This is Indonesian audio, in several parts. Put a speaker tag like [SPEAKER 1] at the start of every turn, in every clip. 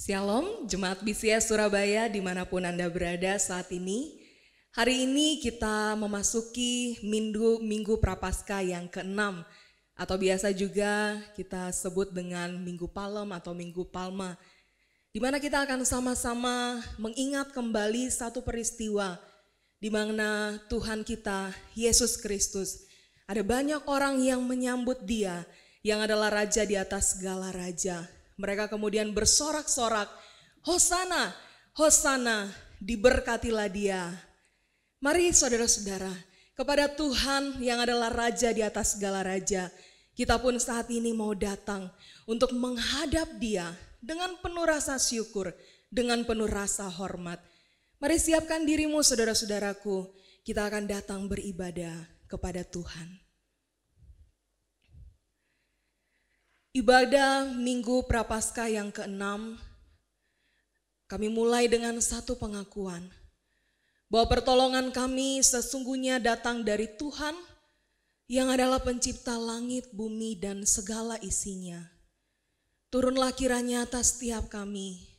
[SPEAKER 1] Shalom, Jemaat BCS Surabaya dimanapun Anda berada saat ini. Hari ini kita memasuki Minggu Prapaskah yang ke-6 atau biasa juga kita sebut dengan Minggu Palem atau Minggu Palma, di mana kita akan sama-sama mengingat kembali satu peristiwa di mana Tuhan kita Yesus Kristus, ada banyak orang yang menyambut Dia yang adalah Raja di atas segala raja. Mereka kemudian bersorak-sorak, Hosana, Hosana, diberkatilah Dia. Mari saudara-saudara, kepada Tuhan yang adalah Raja di atas segala raja, kita pun saat ini mau datang untuk menghadap Dia dengan penuh rasa syukur, dengan penuh rasa hormat. Mari siapkan dirimu saudara-saudaraku, kita akan datang beribadah kepada Tuhan. Ibadah Minggu Prapaskah yang ke-6, kami mulai dengan satu pengakuan bahwa pertolongan kami sesungguhnya datang dari Tuhan yang adalah pencipta langit, bumi, dan segala isinya. Turunlah kiranya atas setiap kami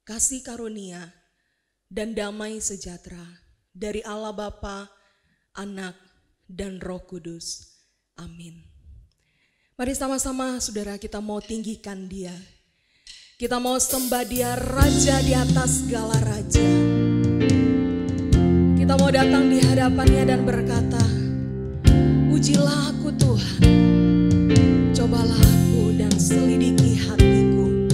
[SPEAKER 1] kasih karunia dan damai sejahtera dari Allah Bapa, Anak, dan Roh Kudus. Amin. Mari sama-sama saudara kita mau tinggikan Dia. Kita mau sembah Dia, Raja di atas segala raja. Kita mau datang di hadapan-Nya dan berkata, ujilah aku Tuhan, cobalah aku dan selidiki hatiku.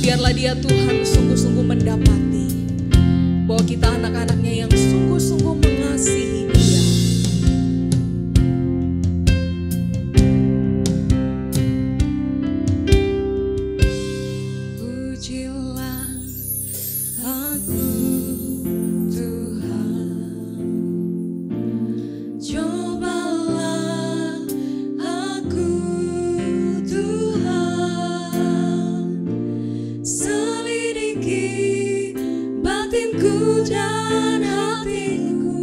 [SPEAKER 1] Biarlah Dia Tuhan sungguh-sungguh mendapati bahwa kita anak-anak-Nya yang sungguh-sungguh mengasihi Dia.
[SPEAKER 2] Selidiki batinku dan hatiku.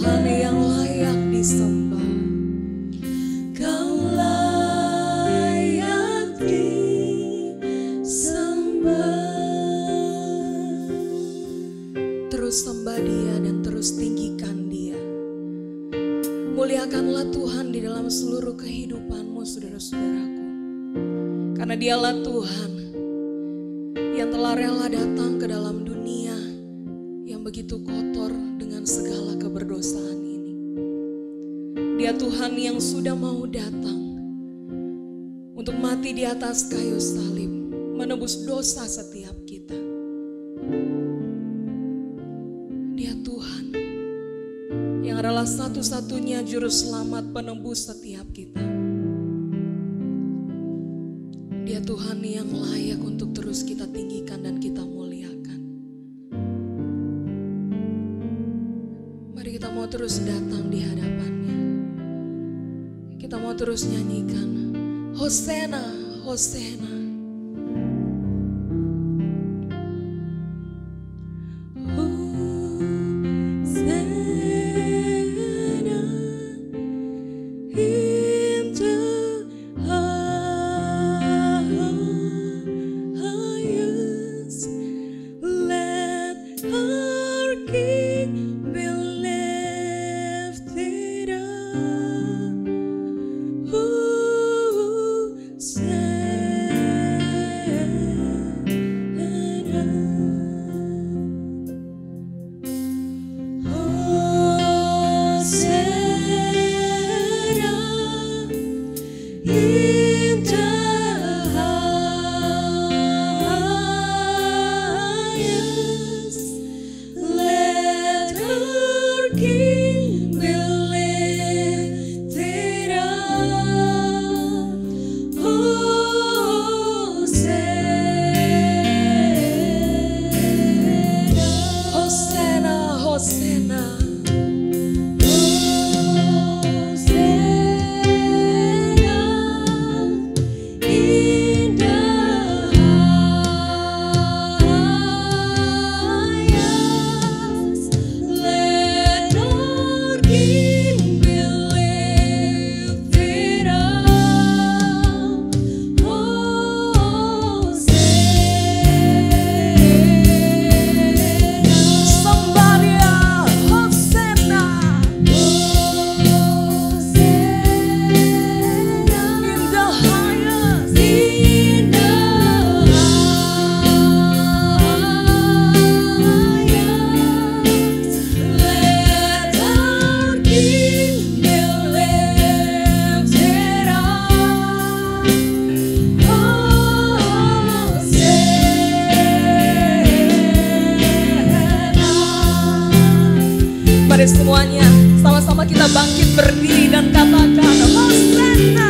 [SPEAKER 1] Tuhan yang layak disembah. Kau layak disembah. Terus sembah Dia dan terus tinggikan Dia. Muliakanlah Tuhan di dalam seluruh kehidupanmu, saudara-saudaraku. Karena Dialah Tuhan yang telah rela datang ke dalam dunia yang begitu kotor dengan segala keberdosaan ini. Dia Tuhan yang sudah mau datang untuk mati di atas kayu salib, menebus dosa setiap kita. Dia Tuhan yang adalah satu-satunya juru selamat penebus setiap kita. Dia Tuhan yang layak untuk terus kita tinggikan dan kita muliakan. Mari kita mau terus datang di hadapannya. Kita mau terus nyanyikan Hosana, Hosana. Semuanya sama-sama kita bangkit berdiri dan katakan Hosana.
[SPEAKER 2] Hosana.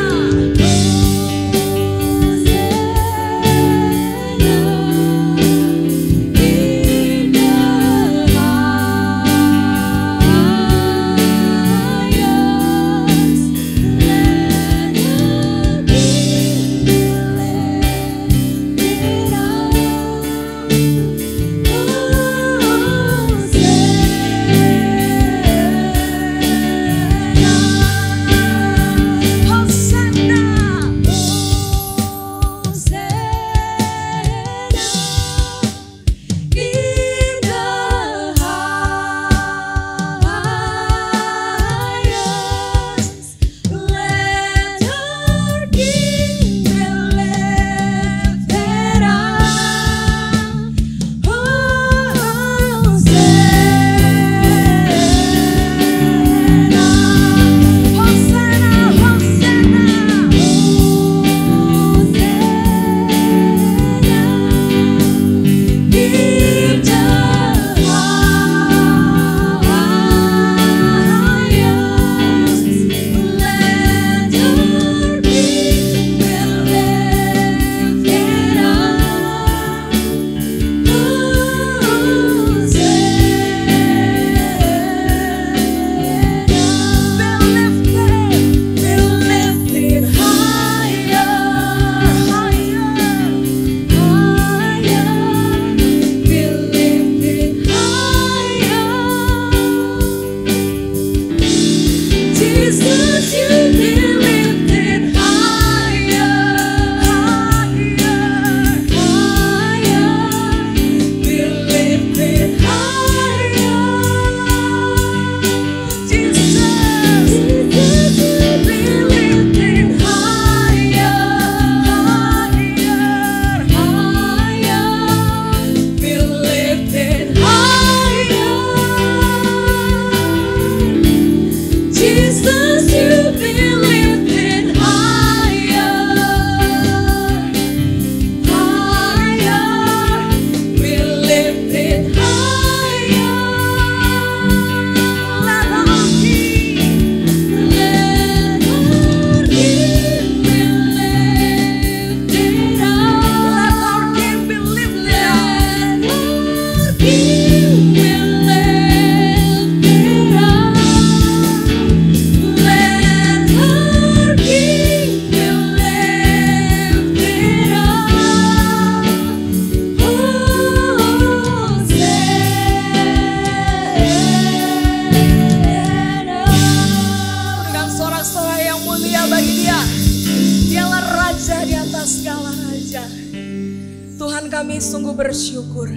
[SPEAKER 1] sungguh bersyukur.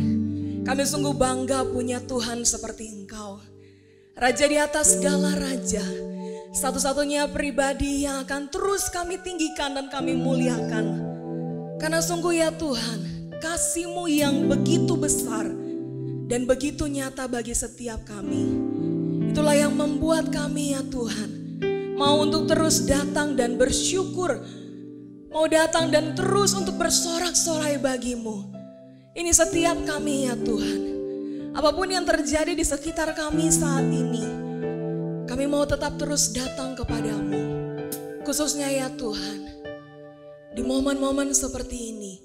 [SPEAKER 1] Kami sungguh bangga punya Tuhan seperti Engkau. Raja di atas segala raja. Satu-satunya pribadi yang akan terus kami tinggikan dan kami muliakan. Karena sungguh ya Tuhan, kasih-Mu yang begitu besar dan begitu nyata bagi setiap kami. Itulah yang membuat kami ya Tuhan mau untuk terus datang dan bersyukur. Mau datang dan terus untuk bersorak-sorai bagi-Mu. Ini setiap kami ya Tuhan. Apapun yang terjadi di sekitar kami saat ini, kami mau tetap terus datang kepadamu. Khususnya ya Tuhan, di momen-momen seperti ini,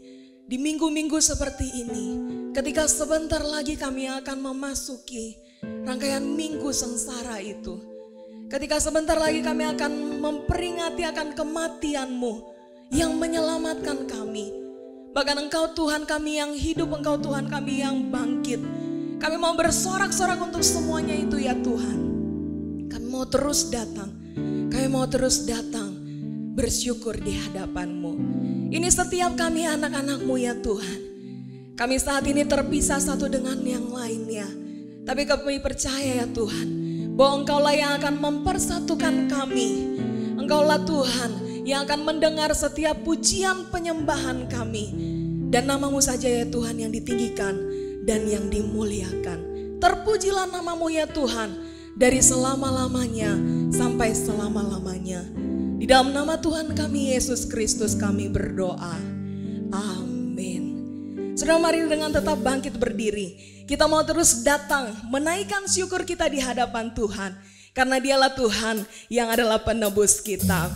[SPEAKER 1] di minggu-minggu seperti ini, ketika sebentar lagi kami akan memasuki rangkaian minggu sengsara itu. Ketika sebentar lagi kami akan memperingati akan kematian-Mu yang menyelamatkan kami. Bahkan Engkau Tuhan kami yang hidup, Engkau Tuhan kami yang bangkit. Kami mau bersorak-sorak untuk semuanya itu ya Tuhan. Kami mau terus datang. Kami mau terus datang bersyukur di hadapan-Mu. Ini setiap kami anak-anak-Mu ya Tuhan. Kami saat ini terpisah satu dengan yang lainnya. Tapi kami percaya ya Tuhan, bahwa Engkaulah yang akan mempersatukan kami. Engkaulah Tuhan yang akan mendengar setiap pujian penyembahan kami. Dan nama-Mu saja ya Tuhan yang ditinggikan dan yang dimuliakan. Terpujilah nama-Mu ya Tuhan dari selama-lamanya sampai selama-lamanya. Di dalam nama Tuhan kami Yesus Kristus kami berdoa. Amin. Saudara, mari dengan tetap bangkit berdiri. Kita mau terus datang menaikkan syukur kita di hadapan Tuhan. Karena Dialah Tuhan yang adalah penebus kita.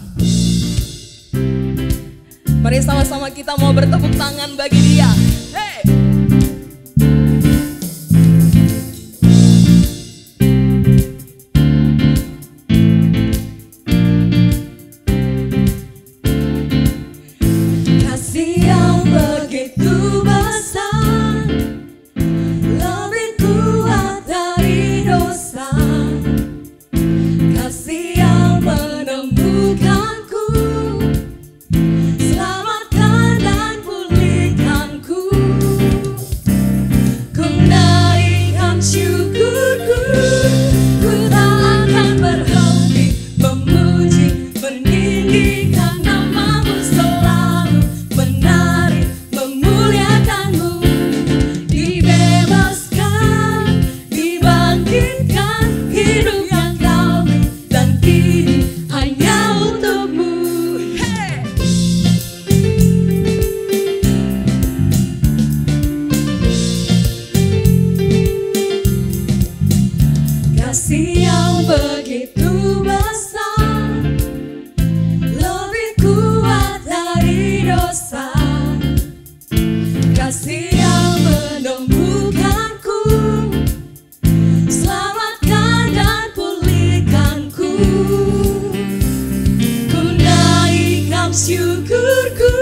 [SPEAKER 1] Mari sama-sama kita mau bertepuk tangan bagi Dia. Hey!
[SPEAKER 2] Kasih yang begitu besar, lebih kuat dari dosa. Kasih yang menemukanku, selamatkan dan pulihkanku. Ku naikkan syukurku, ku tak akan berhenti memuji, meninggikan nama-Mu selalu, menari, memuliakan-Mu. Dibebaskan, dibangkitkan, hidup yang Kau beri, dan kini hanya untuk-Mu. Kasih yang begitu besar, lebih kuat dari dosa. Kasih yang menemukanku, selamatkan dan pulihkanku. Ku naikkan syukurku,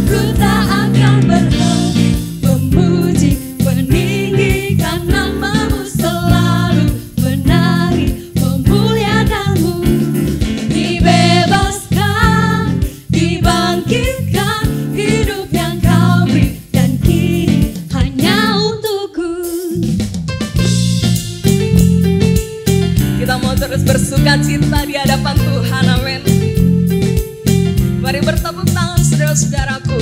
[SPEAKER 2] ku tak akan berhenti memuji, meninggikan nama-Mu selalu, menari, memuliakan-Mu. Dibebaskan, dibangkitkan, hidup yang Kau beri, dan kini hanya untuk-Ku.
[SPEAKER 1] Kita mau terus bersuka cita di hadapan Tuhan, amin. Mari bertepuk tangan saudara-saudaraku.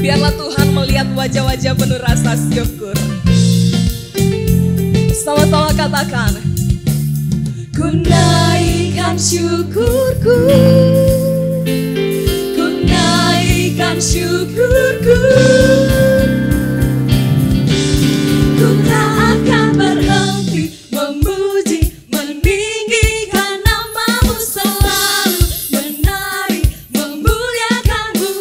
[SPEAKER 1] Biarlah Tuhan melihat wajah-wajah penuh rasa syukur. Sama-sama katakan.
[SPEAKER 2] Ku naikkan syukurku, ku naikkan syukurku. Ku tak akan berhenti memuji, meninggikan nama-Mu selalu, menari, memuliakan-Mu.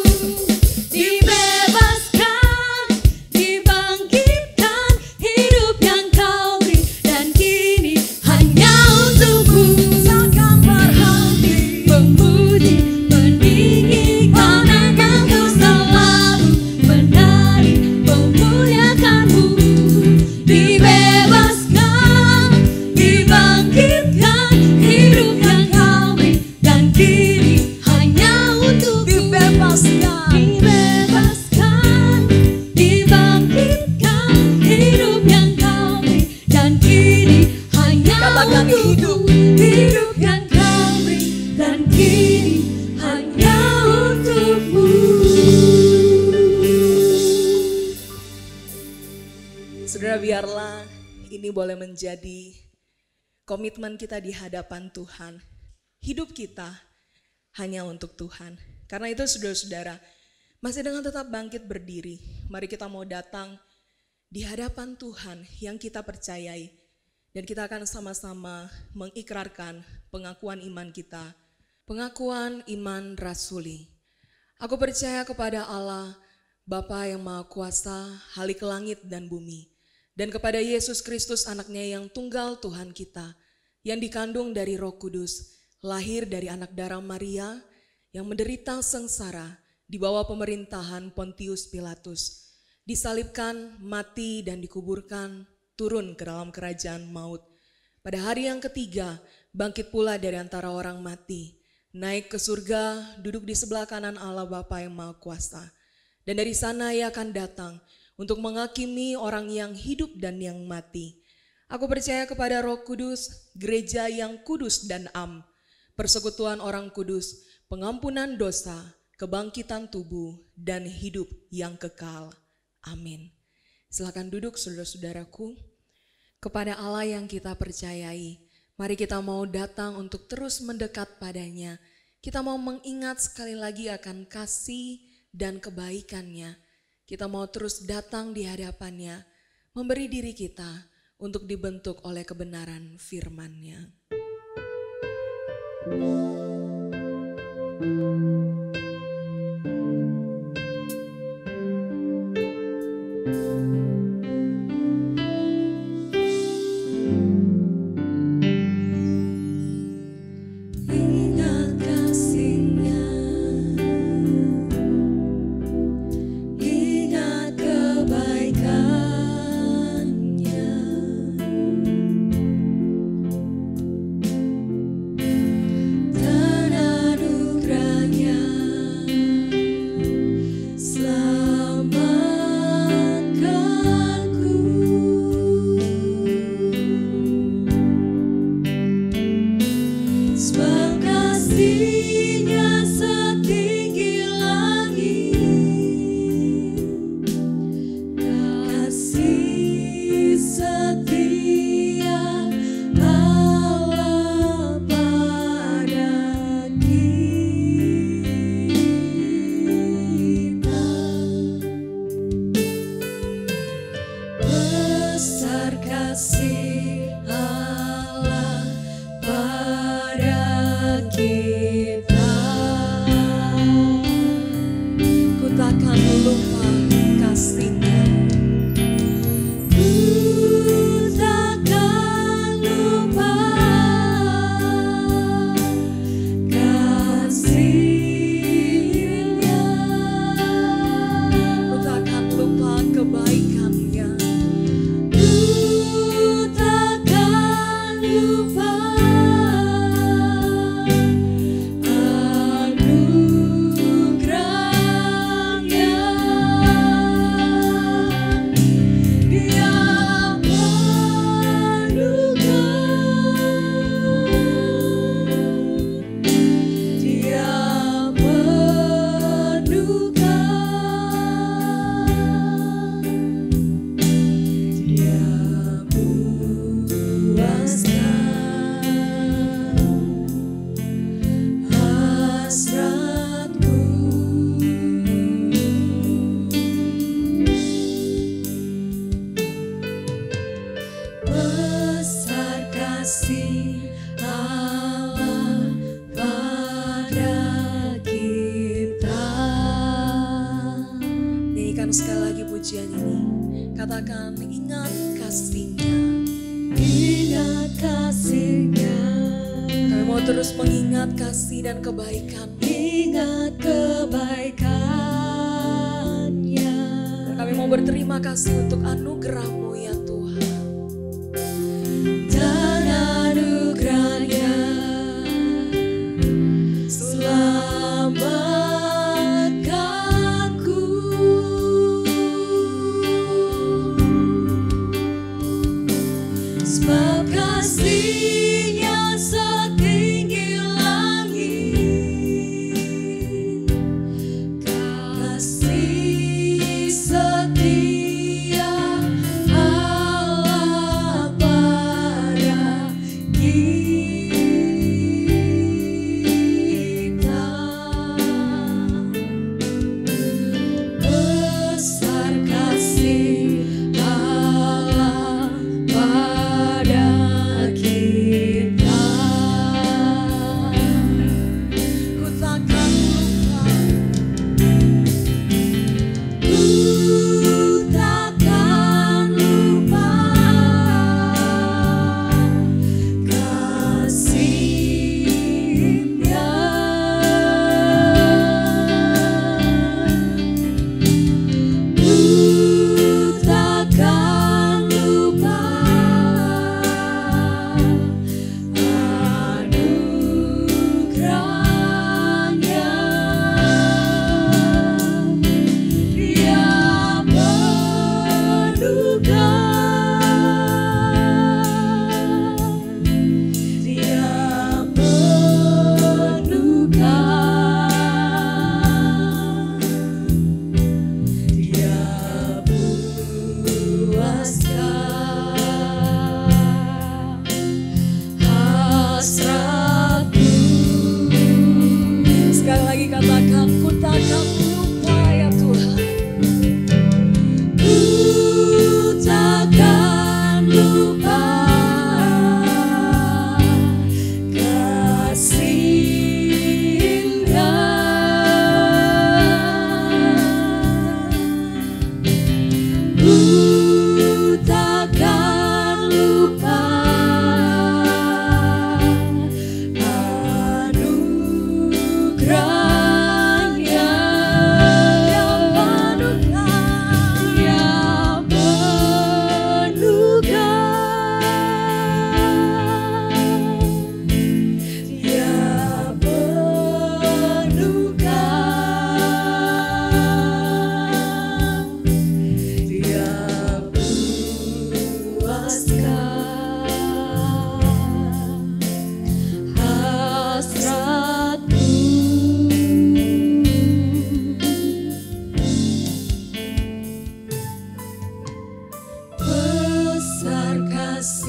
[SPEAKER 2] Dibebaskan, dibangkitkan, hidup yang Kau beri, dan kini hanya untuk-Mu. Takkan berhenti memuji, meninggikan nama-Mu selalu, menari,
[SPEAKER 1] Saudara, biarlah ini boleh menjadi komitmen kita di hadapan Tuhan. Hidup kita hanya untuk Tuhan. Karena itu saudara-saudara, masih dengan tetap bangkit berdiri, mari kita mau datang di hadapan Tuhan yang kita percayai. Dan kita akan sama-sama mengikrarkan pengakuan iman kita, pengakuan iman rasuli. Aku percaya kepada Allah, Bapa yang Maha Kuasa, Halik langit dan bumi. Dan kepada Yesus Kristus anaknya yang tunggal Tuhan kita, yang dikandung dari Roh Kudus, lahir dari anak darah Maria, yang menderita sengsara di bawah pemerintahan Pontius Pilatus, disalibkan, mati dan dikuburkan, turun ke dalam kerajaan maut. Pada hari yang ketiga, bangkit pula dari antara orang mati, naik ke surga, duduk di sebelah kanan Allah Bapa yang Maha Kuasa. Dan dari sana ia akan datang untuk menghakimi orang yang hidup dan yang mati. Aku percaya kepada Roh Kudus, gereja yang kudus dan am, persekutuan orang kudus, pengampunan dosa, kebangkitan tubuh, dan hidup yang kekal. Amin. Silakan duduk saudara-saudaraku. Kepada Allah yang kita percayai, mari kita mau datang untuk terus mendekat padanya. Kita mau mengingat sekali lagi akan kasih dan kebaikannya. Kita mau terus datang di hadapannya, memberi diri kita untuk dibentuk oleh kebenaran firman-Nya. Terus mengingat kasih dan kebaikan.
[SPEAKER 2] Ingat kebaikannya.
[SPEAKER 1] Dan kami mau berterima kasih untuk anugerah-Mu ya Tuhan.
[SPEAKER 2] Dan anugerahnya selamatkanku. Sebab kasih-Nya setinggi langit, kasih setia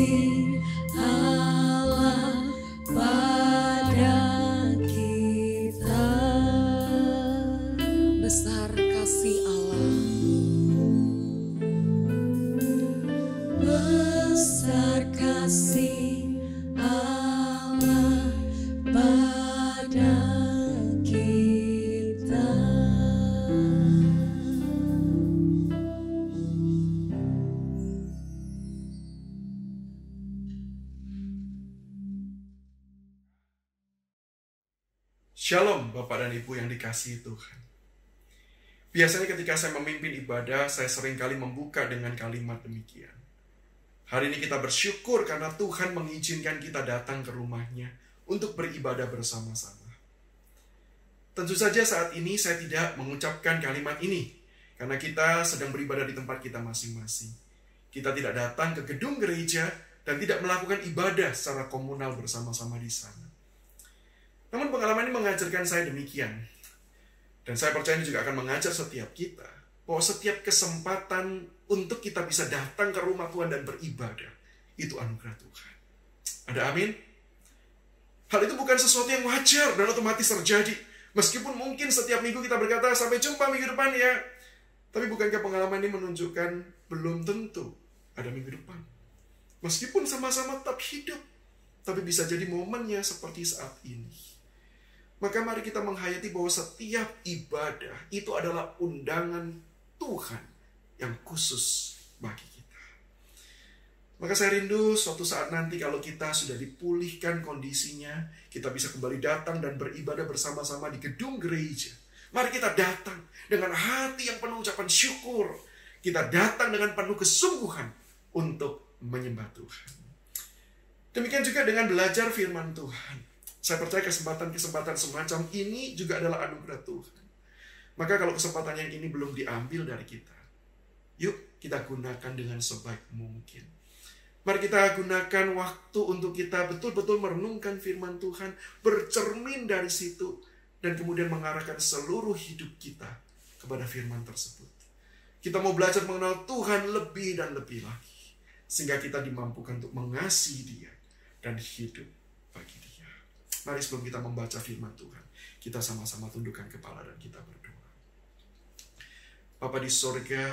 [SPEAKER 2] kasih Allah pada kita.
[SPEAKER 1] Besar kasih Allah.
[SPEAKER 2] Besar kasih Allah pada kita.
[SPEAKER 3] Shalom Bapak dan Ibu yang dikasihi Tuhan. Biasanya ketika saya memimpin ibadah, saya seringkali membuka dengan kalimat demikian. Hari ini kita bersyukur karena Tuhan mengizinkan kita datang ke rumah-Nya untuk beribadah bersama-sama. Tentu saja saat ini saya tidak mengucapkan kalimat ini, karena kita sedang beribadah di tempat kita masing-masing. Kita tidak datang ke gedung gereja dan tidak melakukan ibadah secara komunal bersama-sama di sana. Namun pengalaman ini mengajarkan saya demikian. Dan saya percaya ini juga akan mengajar setiap kita, bahwa setiap kesempatan untuk kita bisa datang ke rumah Tuhan dan beribadah, itu anugerah Tuhan. Ada amin? Hal itu bukan sesuatu yang wajar dan otomatis terjadi. Meskipun mungkin setiap minggu kita berkata, sampai jumpa minggu depan ya. Tapi bukankah pengalaman ini menunjukkan belum tentu ada minggu depan. Meskipun sama-sama tetap hidup, tapi bisa jadi momennya seperti saat ini. Maka mari kita menghayati bahwa setiap ibadah itu adalah undangan Tuhan yang khusus bagi kita. Maka saya rindu suatu saat nanti kalau kita sudah dipulihkan kondisinya, kita bisa kembali datang dan beribadah bersama-sama di gedung gereja. Mari kita datang dengan hati yang penuh ucapan syukur. Kita datang dengan penuh kesungguhan untuk menyembah Tuhan. Demikian juga dengan belajar firman Tuhan. Saya percaya kesempatan-kesempatan semacam ini juga adalah anugerah Tuhan. Maka kalau kesempatan yang ini belum diambil dari kita, yuk kita gunakan dengan sebaik mungkin. Mari kita gunakan waktu untuk kita betul-betul merenungkan firman Tuhan, bercermin dari situ, dan kemudian mengarahkan seluruh hidup kita kepada firman tersebut. Kita mau belajar mengenal Tuhan lebih dan lebih lagi, sehingga kita dimampukan untuk mengasihi Dia dan hidup bagi Dia. Mari sebelum kita membaca firman Tuhan, kita sama-sama tundukkan kepala dan kita berdoa. Bapa di sorga,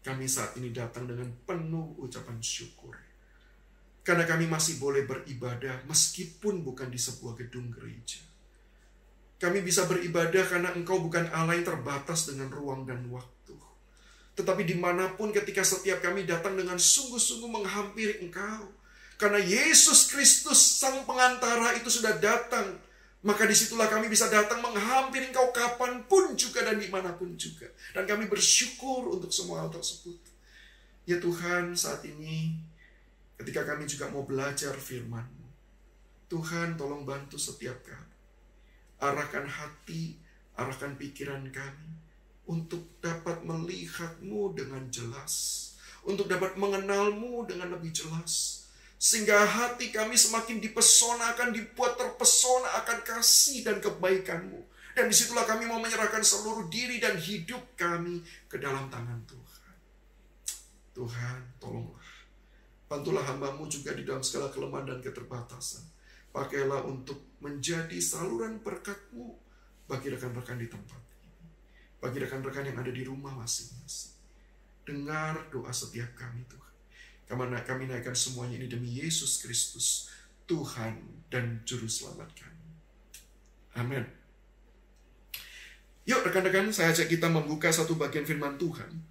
[SPEAKER 3] kami saat ini datang dengan penuh ucapan syukur. Karena kami masih boleh beribadah meskipun bukan di sebuah gedung gereja. Kami bisa beribadah karena Engkau bukan Allah yang terbatas dengan ruang dan waktu. Tetapi dimanapun ketika setiap kami datang dengan sungguh-sungguh menghampiri Engkau, karena Yesus Kristus Sang Pengantara itu sudah datang, maka disitulah kami bisa datang menghampiri Engkau kapanpun juga dan dimanapun juga. Dan kami bersyukur untuk semua hal tersebut. Ya Tuhan, saat ini ketika kami juga mau belajar firman-Mu, Tuhan tolong bantu setiap kami. Arahkan hati, arahkan pikiran kami untuk dapat melihat-Mu dengan jelas, untuk dapat mengenal-Mu dengan lebih jelas. Sehingga hati kami semakin dipesonakan, dibuat terpesona akan kasih dan kebaikan-Mu. Dan disitulah kami mau menyerahkan seluruh diri dan hidup kami ke dalam tangan Tuhan. Tuhan, tolonglah. Bantulah hamba-Mu juga di dalam segala kelemahan dan keterbatasan. Pakailah untuk menjadi saluran berkat-Mu bagi rekan-rekan di tempat ini. Bagi rekan-rekan yang ada di rumah masing-masing. Dengar doa setiap kami, Tuhan. Kami naikkan semuanya ini demi Yesus Kristus, Tuhan dan Juru Selamat kami. Amin. Yuk rekan-rekan, saya ajak kita membuka satu bagian firman Tuhan.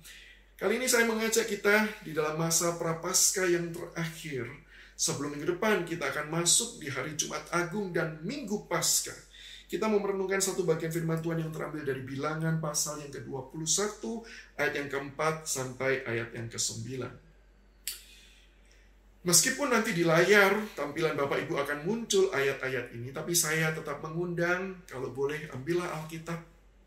[SPEAKER 3] Kali ini saya mengajak kita di dalam masa Prapaskah yang terakhir. Sebelum minggu depan kita akan masuk di hari Jumat Agung dan Minggu Paskah. Kita mau merenungkan satu bagian firman Tuhan yang terambil dari Bilangan pasal yang ke-21, ayat yang ke-4 sampai ayat yang ke-9. Meskipun nanti di layar tampilan Bapak Ibu akan muncul ayat-ayat ini, tapi saya tetap mengundang, kalau boleh ambillah Alkitab,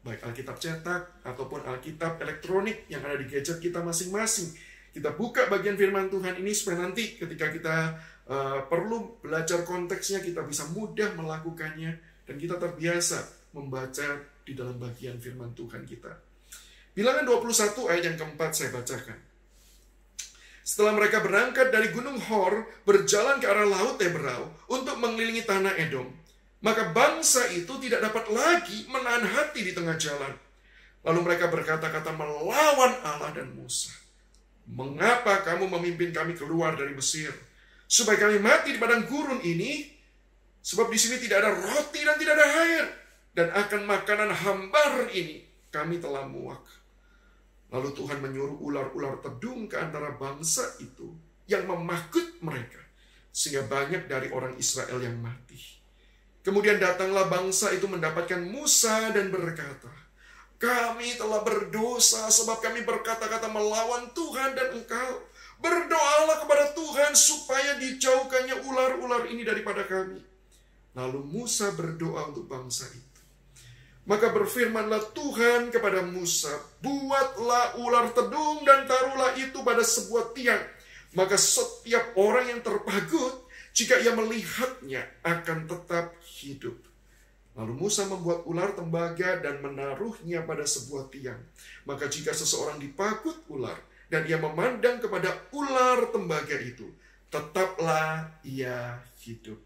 [SPEAKER 3] baik Alkitab cetak ataupun Alkitab elektronik yang ada di gadget kita masing-masing. Kita buka bagian firman Tuhan ini supaya nanti ketika kita perlu belajar konteksnya, kita bisa mudah melakukannya dan kita terbiasa membaca di dalam bagian firman Tuhan kita. Bilangan 21 ayat yang ke-4 saya bacakan. Setelah mereka berangkat dari Gunung Hor, berjalan ke arah Laut Teberau untuk mengelilingi tanah Edom, maka bangsa itu tidak dapat lagi menahan hati di tengah jalan. Lalu mereka berkata-kata melawan Allah dan Musa. Mengapa kamu memimpin kami keluar dari Mesir? Supaya kami mati di padang gurun ini? Sebab di sini tidak ada roti dan tidak ada air. Dan akan makanan hambar ini kami telah muak. Lalu Tuhan menyuruh ular-ular tedung ke antara bangsa itu yang memakut mereka, sehingga banyak dari orang Israel yang mati. Kemudian datanglah bangsa itu mendapatkan Musa dan berkata, kami telah berdosa sebab kami berkata-kata melawan Tuhan dan engkau. Berdoalah kepada Tuhan supaya dijauhkannya ular-ular ini daripada kami. Lalu Musa berdoa untuk bangsa itu. Maka berfirmanlah Tuhan kepada Musa, buatlah ular tedung dan taruhlah itu pada sebuah tiang. Maka setiap orang yang terpagut, jika ia melihatnya, akan tetap hidup. Lalu Musa membuat ular tembaga dan menaruhnya pada sebuah tiang. Maka jika seseorang dipagut ular, dan ia memandang kepada ular tembaga itu, tetaplah ia hidup.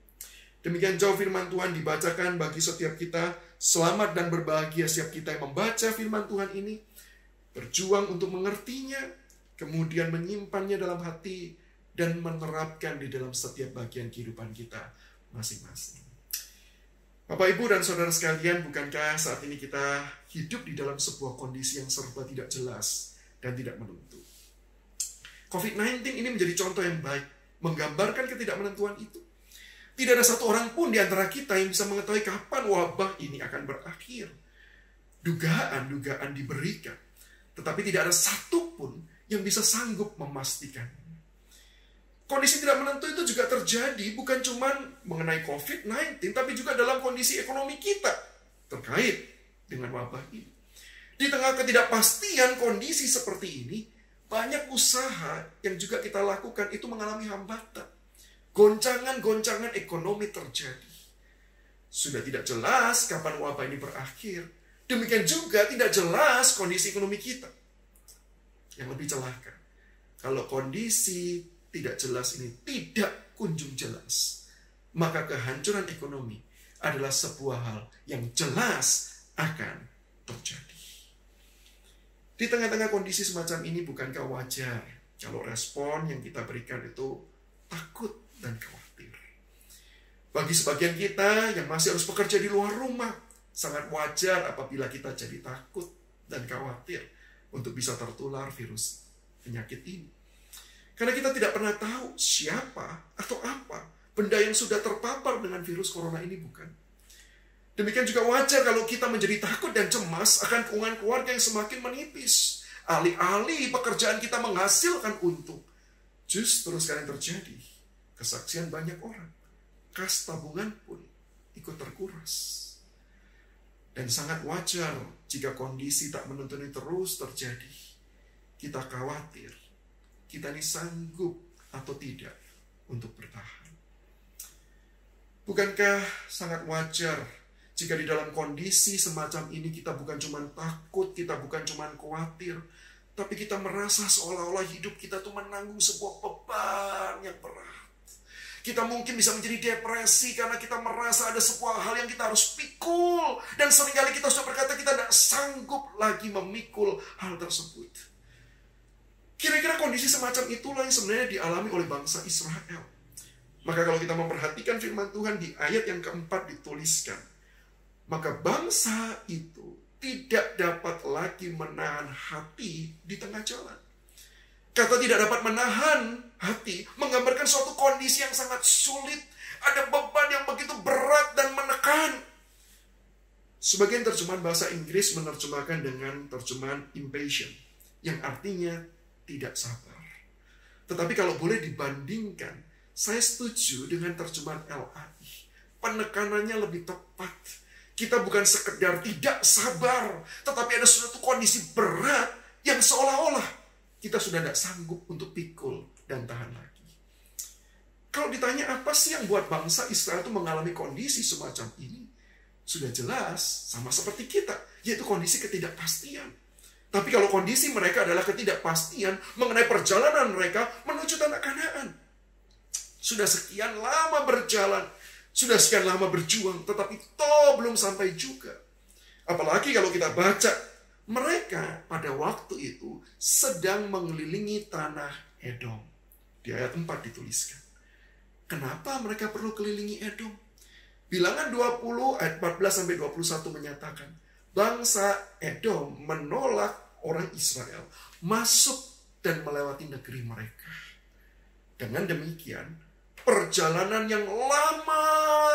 [SPEAKER 3] Demikian jauh firman Tuhan dibacakan bagi setiap kita. Selamat dan berbahagia setiap kita yang membaca firman Tuhan ini, berjuang untuk mengertinya, kemudian menyimpannya dalam hati, dan menerapkan di dalam setiap bagian kehidupan kita masing-masing. Bapak, Ibu, dan saudara sekalian, bukankah saat ini kita hidup di dalam sebuah kondisi yang serba tidak jelas dan tidak menentu? COVID-19 ini menjadi contoh yang baik, menggambarkan ketidakmenentuan itu. Tidak ada satu orang pun di antara kita yang bisa mengetahui kapan wabah ini akan berakhir. Dugaan-dugaan diberikan, tetapi tidak ada satu pun yang bisa sanggup memastikan. Kondisi tidak menentu itu juga terjadi bukan cuma mengenai COVID-19, tapi juga dalam kondisi ekonomi kita terkait dengan wabah ini. Di tengah ketidakpastian kondisi seperti ini, banyak usaha yang juga kita lakukan itu mengalami hambatan. Goncangan-goncangan ekonomi terjadi. Sudah tidak jelas kapan wabah ini berakhir. Demikian juga tidak jelas kondisi ekonomi kita. Yang lebih celaka, kalau kondisi tidak jelas ini tidak kunjung jelas, maka kehancuran ekonomi adalah sebuah hal yang jelas akan terjadi. Di tengah-tengah kondisi semacam ini, bukankah wajar kalau respon yang kita berikan itu takut dan khawatir? Bagi sebagian kita yang masih harus bekerja di luar rumah, sangat wajar apabila kita jadi takut dan khawatir untuk bisa tertular virus penyakit ini. Karena kita tidak pernah tahu siapa atau apa benda yang sudah terpapar dengan virus corona ini, bukan? Demikian juga wajar kalau kita menjadi takut dan cemas akan keuangan keluarga yang semakin menipis. Alih-alih pekerjaan kita menghasilkan untung, justru sekarang terjadi kesaksian banyak orang. Kas tabungan pun ikut terkuras. Dan sangat wajar jika kondisi tak menentu ini terus terjadi. Kita khawatir, kita ini sanggup atau tidak untuk bertahan. Bukankah sangat wajar jika di dalam kondisi semacam ini kita bukan cuma takut, kita bukan cuma khawatir, tapi kita merasa seolah-olah hidup kita tuh menanggung sebuah beban yang berat. Kita mungkin bisa menjadi depresi karena kita merasa ada sebuah hal yang kita harus pikul. Dan seringkali kita sudah berkata kita tidak sanggup lagi memikul hal tersebut. Kira-kira kondisi semacam itulah yang sebenarnya dialami oleh bangsa Israel. Maka kalau kita memperhatikan firman Tuhan di ayat yang keempat dituliskan, maka bangsa itu tidak dapat lagi menahan hati di tengah jalan. Kata tidak dapat menahan hati menggambarkan suatu kondisi yang sangat sulit. Ada beban yang begitu berat dan menekan. Sebagian terjemahan bahasa Inggris menerjemahkan dengan terjemahan impatient, yang artinya tidak sabar. Tetapi kalau boleh dibandingkan, saya setuju dengan terjemahan LAI. Penekanannya lebih tepat. Kita bukan sekedar tidak sabar, tetapi ada suatu kondisi berat yang seolah-olah kita sudah tidak sanggup untuk pikul dan tahan lagi. Kalau ditanya apa sih yang buat bangsa Israel itu mengalami kondisi semacam ini, sudah jelas sama seperti kita, yaitu kondisi ketidakpastian. Tapi kalau kondisi mereka adalah ketidakpastian mengenai perjalanan mereka menuju menuju tanah Kanaan. Sudah sekian lama berjalan, sudah sekian lama berjuang, tetapi toh belum sampai juga. Apalagi kalau kita baca, mereka pada waktu itu sedang mengelilingi tanah Edom. Di ayat 4 dituliskan. Kenapa mereka perlu kelilingi Edom? Bilangan 20 ayat 14-21 menyatakan, bangsa Edom menolak orang Israel masuk dan melewati negeri mereka. Dengan demikian, perjalanan yang lama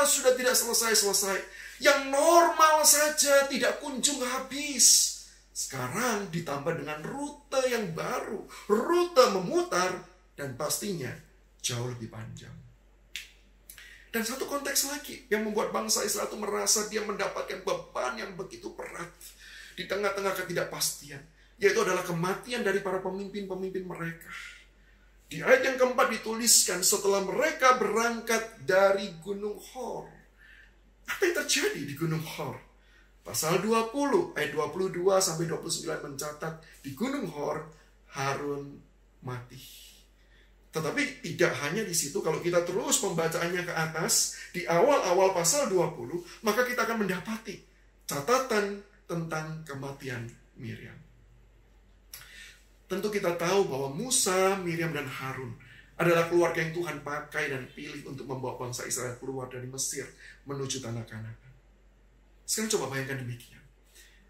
[SPEAKER 3] sudah tidak selesai-selesai, yang normal saja tidak kunjung habis. Sekarang ditambah dengan rute yang baru, rute memutar, dan pastinya jauh lebih panjang. Dan satu konteks lagi yang membuat bangsa Israel itu merasa dia mendapatkan beban yang begitu berat di tengah-tengah ketidakpastian, yaitu adalah kematian dari para pemimpin-pemimpin mereka. Di ayat yang keempat dituliskan, setelah mereka berangkat dari Gunung Hor. Apa yang terjadi di Gunung Hor? Pasal 20 ayat 22-29 mencatat, di Gunung Hor Harun mati. Tetapi tidak hanya di situ, kalau kita terus pembacaannya ke atas, di awal-awal pasal 20, maka kita akan mendapati catatan tentang kematian Miriam. Tentu kita tahu bahwa Musa, Miriam, dan Harun adalah keluarga yang Tuhan pakai dan pilih untuk membawa bangsa Israel keluar dari Mesir menuju tanah Kanaan. Sekarang coba bayangkan demikian.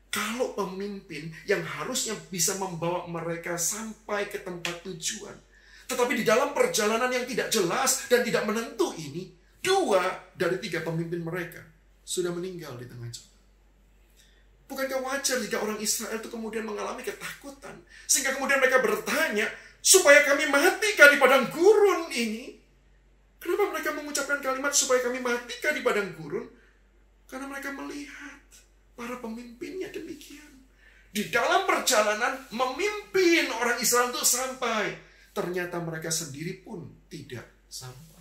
[SPEAKER 3] Kalau pemimpin yang harusnya bisa membawa mereka sampai ke tempat tujuan, tetapi di dalam perjalanan yang tidak jelas dan tidak menentu ini, 2 dari 3 pemimpin mereka sudah meninggal di tengah jalan. Bukankah wajar jika orang Israel itu kemudian mengalami ketakutan, sehingga kemudian mereka bertanya, supaya kami matikah di padang gurun ini? Kenapa mereka mengucapkan kalimat supaya kami matikah di padang gurun? Karena mereka melihat para pemimpinnya demikian. Di dalam perjalanan memimpin orang Israel untuk sampai, ternyata mereka sendiri pun tidak sampai.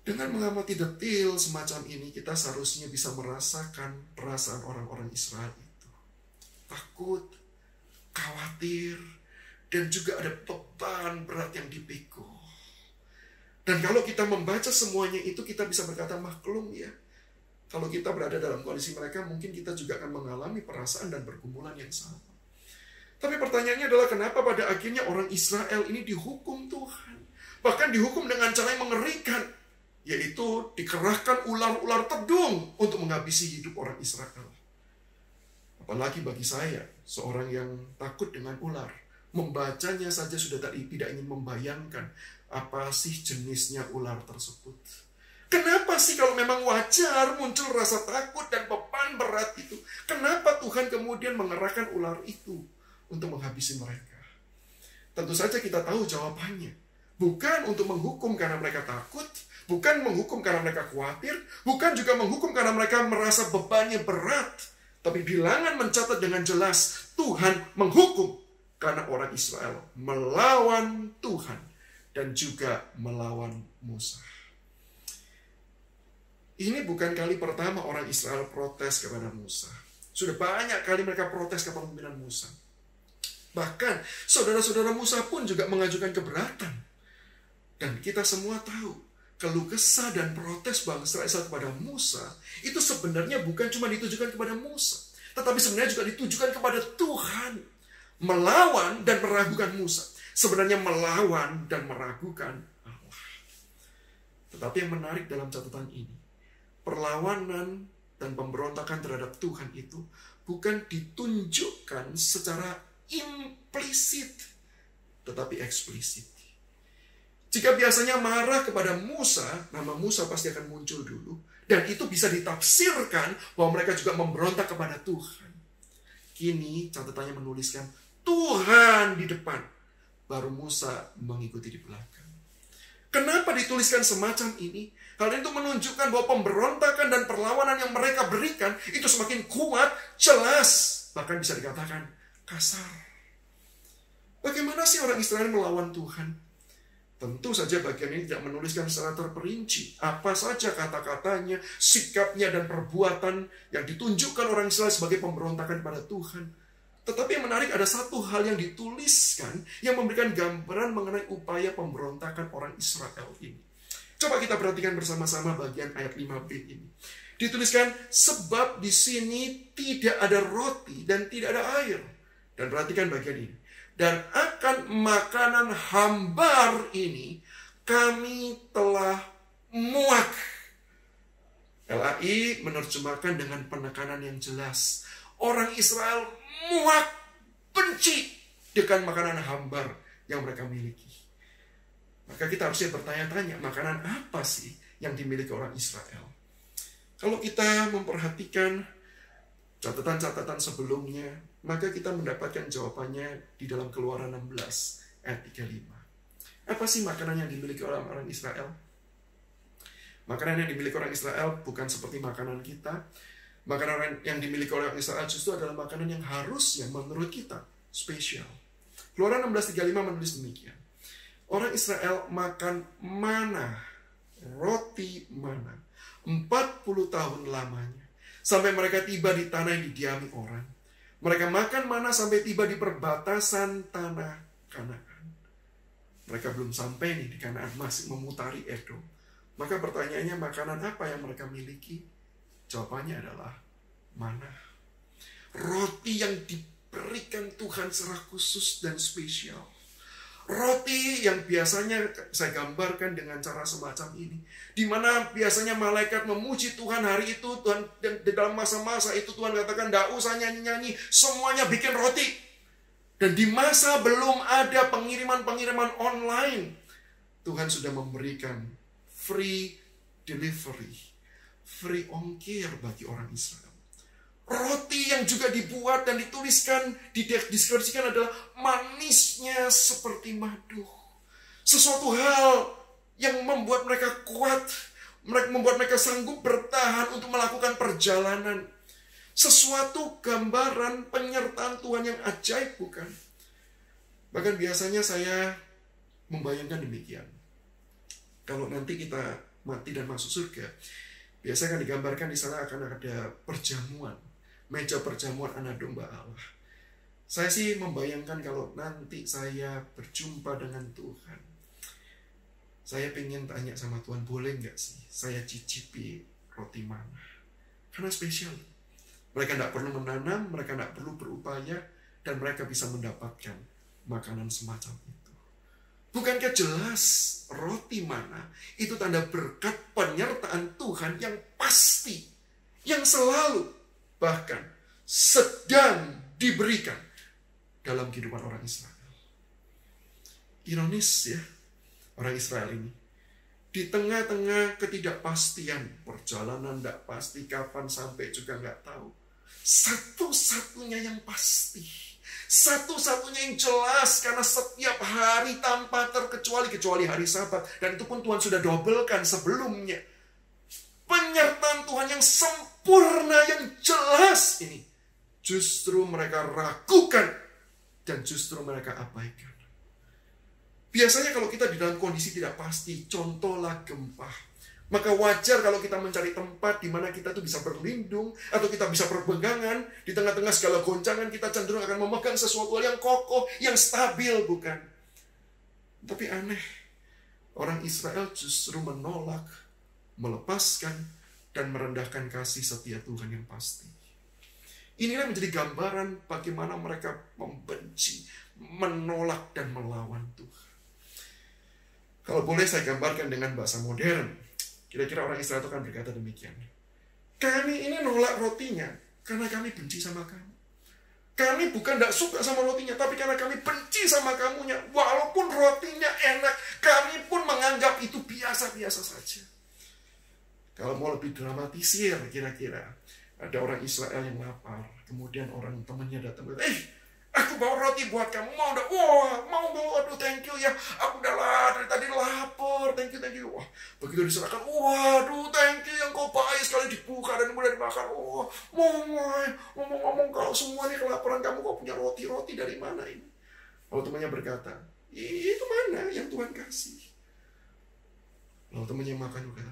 [SPEAKER 3] Dengan mengamati detail semacam ini, kita seharusnya bisa merasakan perasaan orang-orang Israel itu. Takut, khawatir, dan juga ada beban berat yang dipikul. Dan kalau kita membaca semuanya itu, kita bisa berkata maklum ya. Kalau kita berada dalam koalisi mereka, mungkin kita juga akan mengalami perasaan dan pergumulan yang sama. Tapi pertanyaannya adalah kenapa pada akhirnya orang Israel ini dihukum Tuhan. Bahkan dihukum dengan cara yang mengerikan. Yaitu dikerahkan ular-ular tedung untuk menghabisi hidup orang Israel. Apalagi bagi saya, seorang yang takut dengan ular. Membacanya saja sudah tidak ingin membayangkan apa sih jenisnya ular tersebut. Kenapa sih kalau memang wajar muncul rasa takut dan beban berat itu? Kenapa Tuhan kemudian mengerahkan ular itu untuk menghabisi mereka? Tentu saja kita tahu jawabannya. Bukan untuk menghukum karena mereka takut, bukan menghukum karena mereka khawatir, bukan juga menghukum karena mereka merasa bebannya berat. Tapi bilangan mencatat dengan jelas, Tuhan menghukum karena orang Israel melawan Tuhan dan juga melawan Musa. Ini bukan kali pertama orang Israel protes kepada Musa. Sudah banyak kali mereka protes ke kepemimpinan Musa. Bahkan saudara-saudara Musa pun juga mengajukan keberatan. Dan kita semua tahu, keluh kesah dan protes bangsa Israel kepada Musa, itu sebenarnya bukan cuma ditujukan kepada Musa, tetapi sebenarnya juga ditujukan kepada Tuhan. Melawan dan meragukan Musa. Sebenarnya melawan dan meragukan Allah. Tetapi yang menarik dalam catatan ini, perlawanan dan pemberontakan terhadap Tuhan itu bukan ditunjukkan secara implisit, tetapi eksplisit. Jika biasanya marah kepada Musa, nama Musa pasti akan muncul dulu. Dan itu bisa ditafsirkan bahwa mereka juga memberontak kepada Tuhan. Kini catatannya menuliskan Tuhan di depan, baru Musa mengikuti di belakang. Kenapa dituliskan semacam ini? Hal itu menunjukkan bahwa pemberontakan dan perlawanan yang mereka berikan itu semakin kuat, jelas, bahkan bisa dikatakan kasar. Bagaimana sih orang Israel melawan Tuhan? Tentu saja bagian ini tidak menuliskan secara terperinci apa saja kata-katanya, sikapnya, dan perbuatan yang ditunjukkan orang Israel sebagai pemberontakan pada Tuhan. Tetapi yang menarik ada satu hal yang dituliskan yang memberikan gambaran mengenai upaya pemberontakan orang Israel ini. Coba kita perhatikan bersama-sama bagian ayat 5b ini. Dituliskan, sebab di sini tidak ada roti dan tidak ada air. Dan perhatikan bagian ini. Dan akan makanan hambar ini kami telah muak. LAI menerjemahkan dengan penekanan yang jelas. Orang Israel muak, benci dengan makanan hambar yang mereka miliki. Maka kita harusnya bertanya-tanya, makanan apa sih yang dimiliki orang Israel? Kalau kita memperhatikan catatan-catatan sebelumnya, maka kita mendapatkan jawabannya di dalam Keluaran 16 ayat 35. Apa sih makanan yang dimiliki oleh orang Israel? Makanan yang dimiliki orang Israel bukan seperti makanan kita. Makanan yang dimiliki oleh orang Israel justru adalah makanan yang harusnya menurut kita spesial. Keluaran 16:35 menulis demikian. Orang Israel makan mana, roti mana, 40 tahun lamanya, sampai mereka tiba di tanah yang didiami orang. Mereka makan mana sampai tiba di perbatasan tanah Kanaan. Mereka belum sampai nih di Kanaan, masih memutari Edom. Maka pertanyaannya, makanan apa yang mereka miliki? Jawabannya adalah mana. Roti yang diberikan Tuhan secara khusus dan spesial. Roti yang biasanya saya gambarkan dengan cara semacam ini. Di mana biasanya malaikat memuji Tuhan hari itu. Tuhan, dan di dalam masa-masa itu Tuhan katakan, tidak usah nyanyi-nyanyi, semuanya bikin roti. Dan di masa belum ada pengiriman-pengiriman online, Tuhan sudah memberikan free delivery, free ongkir bagi orang Israel. Roti yang juga dibuat dan dituliskan, dideskripsikan adalah manisnya seperti madu. Sesuatu hal yang membuat mereka kuat, membuat mereka sanggup bertahan untuk melakukan perjalanan. Sesuatu gambaran penyertaan Tuhan yang ajaib, bukan? Bahkan biasanya saya membayangkan demikian. Kalau nanti kita mati dan masuk surga, biasanya akan digambarkan di sana akan ada perjamuan, meja perjamuan anak domba Allah. Saya sih membayangkan kalau nanti saya berjumpa dengan Tuhan, saya pengen tanya sama Tuhan, boleh nggak sih saya cicipi roti mana? Karena spesial. Mereka tidak perlu menanam, mereka tidak perlu berupaya, dan mereka bisa mendapatkan makanan semacam itu. Bukankah jelas roti mana itu tanda berkat penyertaan Tuhan yang pasti, yang selalu, bahkan sedang diberikan dalam kehidupan orang Israel. Ironis ya, orang Israel ini. Di tengah-tengah ketidakpastian, perjalanan tidak pasti, kapan sampai juga nggak tahu. Satu-satunya yang pasti, satu-satunya yang jelas, karena setiap hari tanpa terkecuali, kecuali hari Sabat, dan itu pun Tuhan sudah dobelkan sebelumnya. Penyertaan Tuhan yang sempurna, yang jelas ini, justru mereka ragukan dan justru mereka abaikan. Biasanya kalau kita di dalam kondisi tidak pasti, contohlah gempa, maka wajar kalau kita mencari tempat di mana kita tuh bisa berlindung atau kita bisa berpegangan. Di tengah-tengah segala goncangan kita cenderung akan memegang sesuatu yang kokoh, yang stabil, bukan? Tapi aneh, orang Israel justru menolak, melepaskan, dan merendahkan kasih setia Tuhan yang pasti. Inilah menjadi gambaran bagaimana mereka membenci, menolak, dan melawan Tuhan. Kalau boleh saya gambarkan dengan bahasa modern, kira-kira orang Israel itu akan berkata demikian. Kami ini nolak rotinya karena kami benci sama kamu. Kami bukan tidak suka sama rotinya, tapi karena kami benci sama kamunya. Walaupun rotinya enak, kami pun menganggap itu biasa-biasa saja. Kalau mau lebih dramatisir, kira-kira ada orang Israel yang lapar, kemudian orang temannya datang, aku bawa roti buat kamu, mau enggak? Wah, mau bawa, aduh thank you ya, aku udah dari tadi lapar, thank you. Wah, begitu diserahkan, waduh thank you yang kau baik sekali, dibuka dan mudah dimakan. Wah, ngomong-ngomong kalau semua ini kelaparan kamu, kau punya roti dari mana ini? Lalu temannya berkata, itu mana yang Tuhan kasih? Lalu temannya makan juga.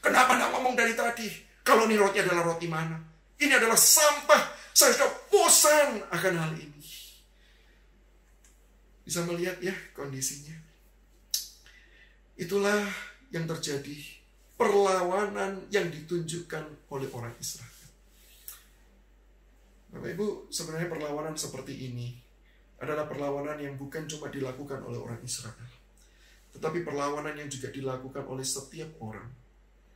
[SPEAKER 3] Kenapa enggak ngomong dari tadi? Kalau ini roti adalah roti mana? Ini adalah sampah. Saya sudah bosan akan hal ini. Bisa melihat ya kondisinya. Itulah yang terjadi. Perlawanan yang ditunjukkan oleh orang Israel. Bapak Ibu, sebenarnya perlawanan seperti ini adalah perlawanan yang bukan cuma dilakukan oleh orang Israel, tetapi perlawanan yang juga dilakukan oleh setiap orang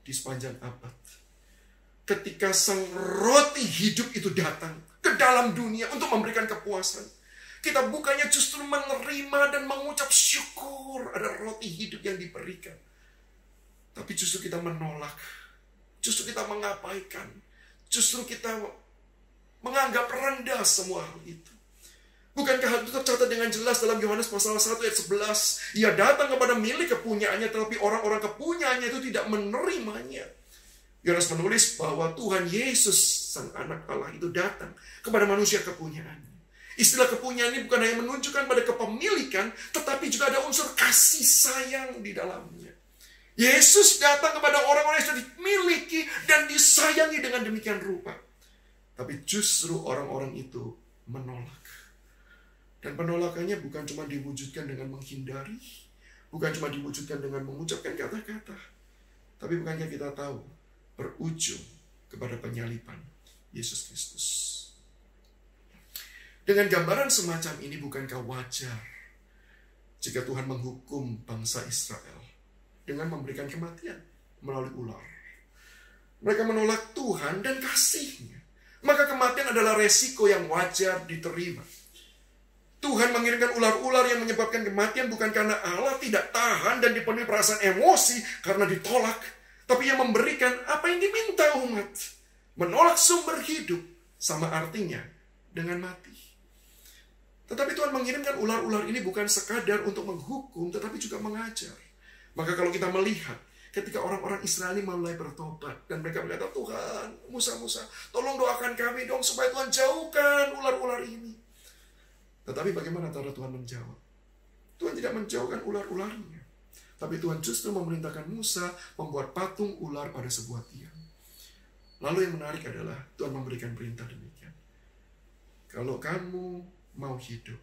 [SPEAKER 3] di sepanjang abad. Ketika sang roti hidup itu datang ke dalam dunia untuk memberikan kepuasan, kita bukannya justru menerima dan mengucap syukur ada roti hidup yang diberikan, tapi justru kita menolak, justru kita mengabaikan, justru kita menganggap rendah semua hal itu. Bukankah hal itu tercatat dengan jelas dalam Yohanes pasal 1 ayat 11? Ia datang kepada milik kepunyaannya, tetapi orang-orang kepunyaannya itu tidak menerimanya. Yohanes menulis bahwa Tuhan Yesus, Sang Anak Allah itu datang kepada manusia kepunyaannya. Istilah kepunyaan ini bukan hanya menunjukkan pada kepemilikan, tetapi juga ada unsur kasih sayang di dalamnya. Yesus datang kepada orang-orang yang sudah dimiliki dan disayangi dengan demikian rupa. Tapi justru orang-orang itu menolak. Dan penolakannya bukan cuma diwujudkan dengan menghindari, bukan cuma diwujudkan dengan mengucapkan kata-kata, tapi bukankah kita tahu berujung kepada penyaliban Yesus Kristus. Dengan gambaran semacam ini, bukankah wajar jika Tuhan menghukum bangsa Israel dengan memberikan kematian melalui ular? Mereka menolak Tuhan dan kasih-Nya. Maka kematian adalah resiko yang wajar diterima. Tuhan mengirimkan ular-ular yang menyebabkan kematian bukan karena Allah tidak tahan dan dipenuhi perasaan emosi karena ditolak, tapi yang memberikan apa yang diminta umat. Menolak sumber hidup sama artinya dengan mati. Tetapi Tuhan mengirimkan ular-ular ini bukan sekadar untuk menghukum, tetapi juga mengajar. Maka kalau kita melihat ketika orang-orang Israel ini mulai bertobat dan mereka berkata, Tuhan, Musa, tolong doakan kami dong supaya Tuhan jauhkan ular-ular ini. Tetapi bagaimana cara Tuhan menjawab? Tuhan tidak menjauhkan ular-ularnya, tapi Tuhan justru memerintahkan Musa membuat patung ular pada sebuah tiang. Lalu yang menarik adalah Tuhan memberikan perintah demikian. Kalau kamu mau hidup,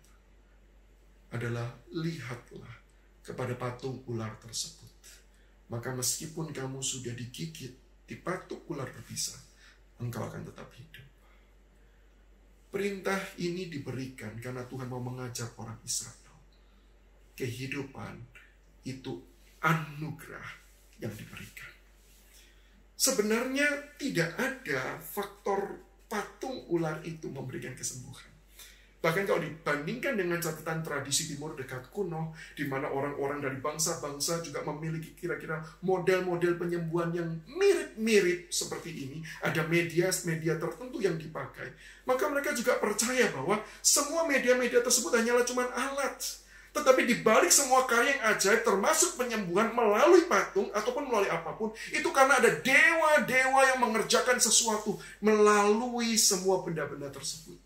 [SPEAKER 3] adalah lihatlah kepada patung ular tersebut. Maka meskipun kamu sudah digigit di patung ular berbisa, engkau akan tetap hidup. Perintah ini diberikan karena Tuhan mau mengajar orang Israel. Kehidupan itu anugerah yang diberikan. Sebenarnya tidak ada faktor patung ular itu memberikan kesembuhan. Bahkan kalau dibandingkan dengan catatan tradisi Timur Dekat kuno, di mana orang-orang dari bangsa-bangsa juga memiliki kira-kira model-model penyembuhan yang mirip-mirip seperti ini, ada media tertentu yang dipakai, maka mereka juga percaya bahwa semua media-media tersebut hanyalah cuma alat. Tetapi di balik semua karya yang ajaib, termasuk penyembuhan melalui patung ataupun melalui apapun, itu karena ada dewa-dewa yang mengerjakan sesuatu melalui semua benda-benda tersebut.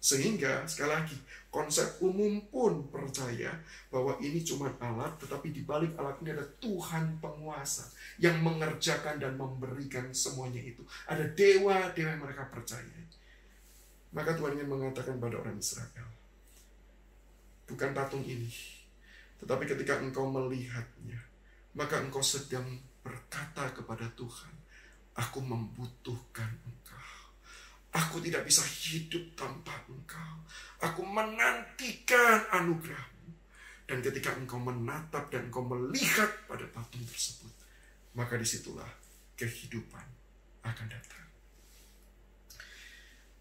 [SPEAKER 3] Sehingga, sekali lagi, konsep umum pun percaya bahwa ini cuma alat, tetapi di balik alat ini ada Tuhan penguasa yang mengerjakan dan memberikan semuanya itu. Ada dewa-dewa yang mereka percaya. Maka Tuhan ingin mengatakan pada orang Israel, bukan patung ini, tetapi ketika engkau melihatnya, maka engkau sedang berkata kepada Tuhan, aku membutuhkan engkau. Aku tidak bisa hidup tanpa engkau. Aku menantikan anugerahmu. Dan ketika engkau menatap dan engkau melihat pada patung tersebut, maka disitulah kehidupan akan datang.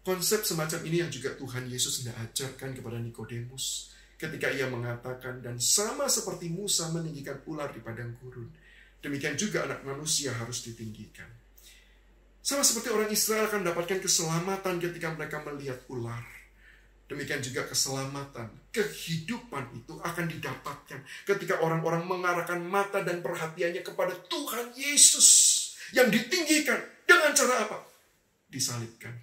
[SPEAKER 3] Konsep semacam ini yang juga Tuhan Yesus hendak ajarkan kepada Nikodemus ketika ia mengatakan, dan sama seperti Musa meninggikan ular di padang gurun, demikian juga anak manusia harus ditinggikan. Sama seperti orang Israel akan mendapatkan keselamatan ketika mereka melihat ular. Demikian juga keselamatan, kehidupan itu akan didapatkan ketika orang-orang mengarahkan mata dan perhatiannya kepada Tuhan Yesus yang ditinggikan. Dengan cara apa? Disalibkan.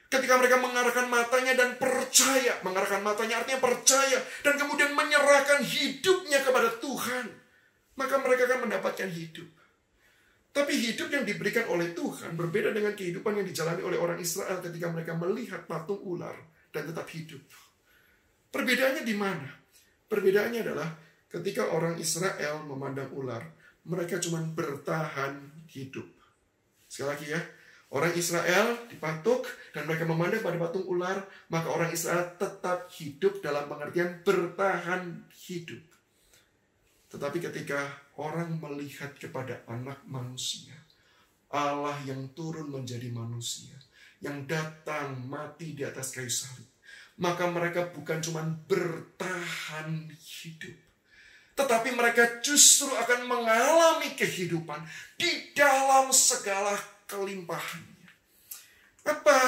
[SPEAKER 3] Ketika mereka mengarahkan matanya dan percaya, mengarahkan matanya artinya percaya, dan kemudian menyerahkan hidupnya kepada Tuhan, maka mereka akan mendapatkan hidup. Tapi hidup yang diberikan oleh Tuhan berbeda dengan kehidupan yang dijalani oleh orang Israel ketika mereka melihat patung ular dan tetap hidup. Perbedaannya di mana? Perbedaannya adalah ketika orang Israel memandang ular, mereka cuma bertahan hidup. Sekali lagi ya, orang Israel dipatuk dan mereka memandang pada patung ular, maka orang Israel tetap hidup dalam pengertian bertahan hidup. Tetapi ketika orang melihat kepada anak manusia, Allah yang turun menjadi manusia, yang datang mati di atas kayu salib, maka mereka bukan cuma bertahan hidup, tetapi mereka justru akan mengalami kehidupan di dalam segala kelimpahannya. Apa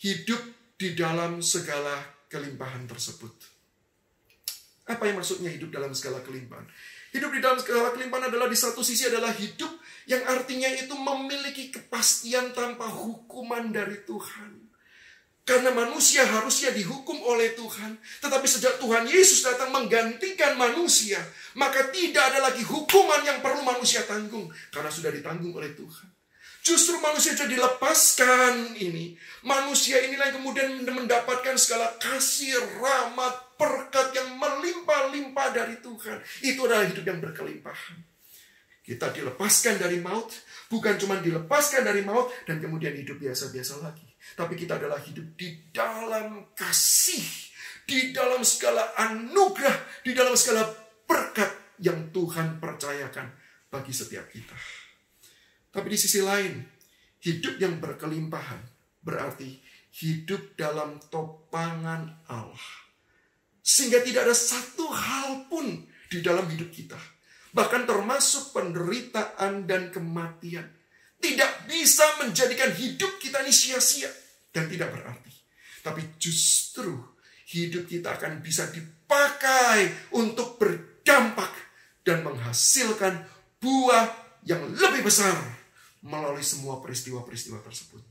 [SPEAKER 3] hidup di dalam segala kelimpahan tersebut? Apa yang maksudnya hidup dalam segala kelimpahan? Hidup di dalam segala kelimpahan adalah di satu sisi adalah hidup yang artinya itu memiliki kepastian tanpa hukuman dari Tuhan. Karena manusia harusnya dihukum oleh Tuhan. Tetapi sejak Tuhan Yesus datang menggantikan manusia, maka tidak ada lagi hukuman yang perlu manusia tanggung. Karena sudah ditanggung oleh Tuhan. Justru manusia jadi dilepaskan ini. Manusia inilah yang kemudian mendapatkan segala kasih, rahmat, berkat yang melimpah-limpah dari Tuhan. Itu adalah hidup yang berkelimpahan. Kita dilepaskan dari maut. Bukan cuma dilepaskan dari maut dan kemudian hidup biasa-biasa lagi. Tapi kita adalah hidup di dalam kasih, di dalam segala anugerah, di dalam segala berkat yang Tuhan percayakan bagi setiap kita. Tapi di sisi lain, hidup yang berkelimpahan berarti hidup dalam topangan Allah. Sehingga tidak ada satu hal pun di dalam hidup kita, bahkan termasuk penderitaan dan kematian, tidak bisa menjadikan hidup kita ini sia-sia dan tidak berarti. Tapi justru hidup kita akan bisa dipakai untuk berdampak dan menghasilkan buah yang lebih besar melalui semua peristiwa-peristiwa tersebut.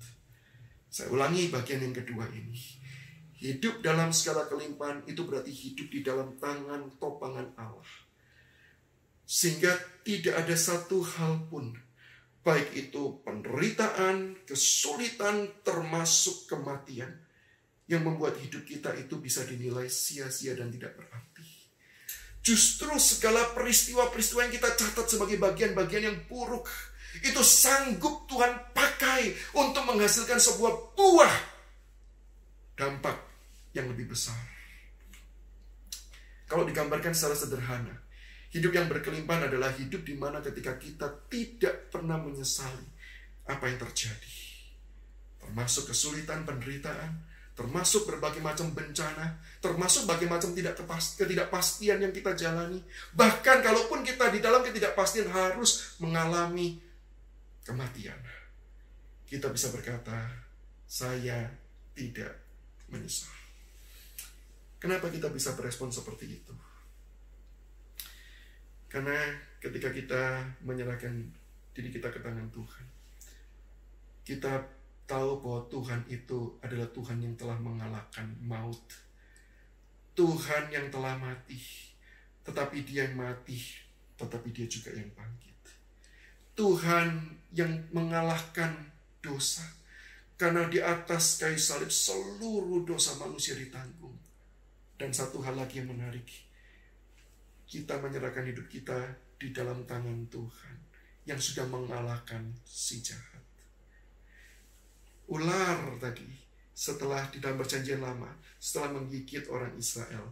[SPEAKER 3] Saya ulangi bagian yang kedua ini. Hidup dalam segala kelimpahan itu berarti hidup di dalam tangan topangan Allah. Sehingga tidak ada satu hal pun, baik itu penderitaan, kesulitan, termasuk kematian, yang membuat hidup kita itu bisa dinilai sia-sia dan tidak berarti. Justru segala peristiwa-peristiwa yang kita catat sebagai bagian-bagian yang buruk, itu sanggup Tuhan pakai untuk menghasilkan sebuah buah dampak yang lebih besar. Kalau digambarkan secara sederhana, hidup yang berkelimpahan adalah hidup di mana ketika kita tidak pernah menyesali apa yang terjadi. Termasuk kesulitan, penderitaan, termasuk berbagai macam bencana, termasuk berbagai macam ketidakpastian yang kita jalani. Bahkan kalaupun kita di dalam ketidakpastian harus mengalami kematian, kita bisa berkata, saya tidak menyesal. Kenapa kita bisa berespon seperti itu? Karena ketika kita menyerahkan diri kita ke tangan Tuhan, kita tahu bahwa Tuhan itu adalah Tuhan yang telah mengalahkan maut. Tuhan yang telah mati, tetapi Dia yang mati, tetapi Dia juga yang bangkit. Tuhan yang mengalahkan dosa, karena di atas kayu salib seluruh dosa manusia ditanggung. Dan satu hal lagi yang menarik, kita menyerahkan hidup kita di dalam tangan Tuhan yang sudah mengalahkan si jahat. Ular tadi, setelah di dalam perjanjian lama, setelah menggigit orang Israel,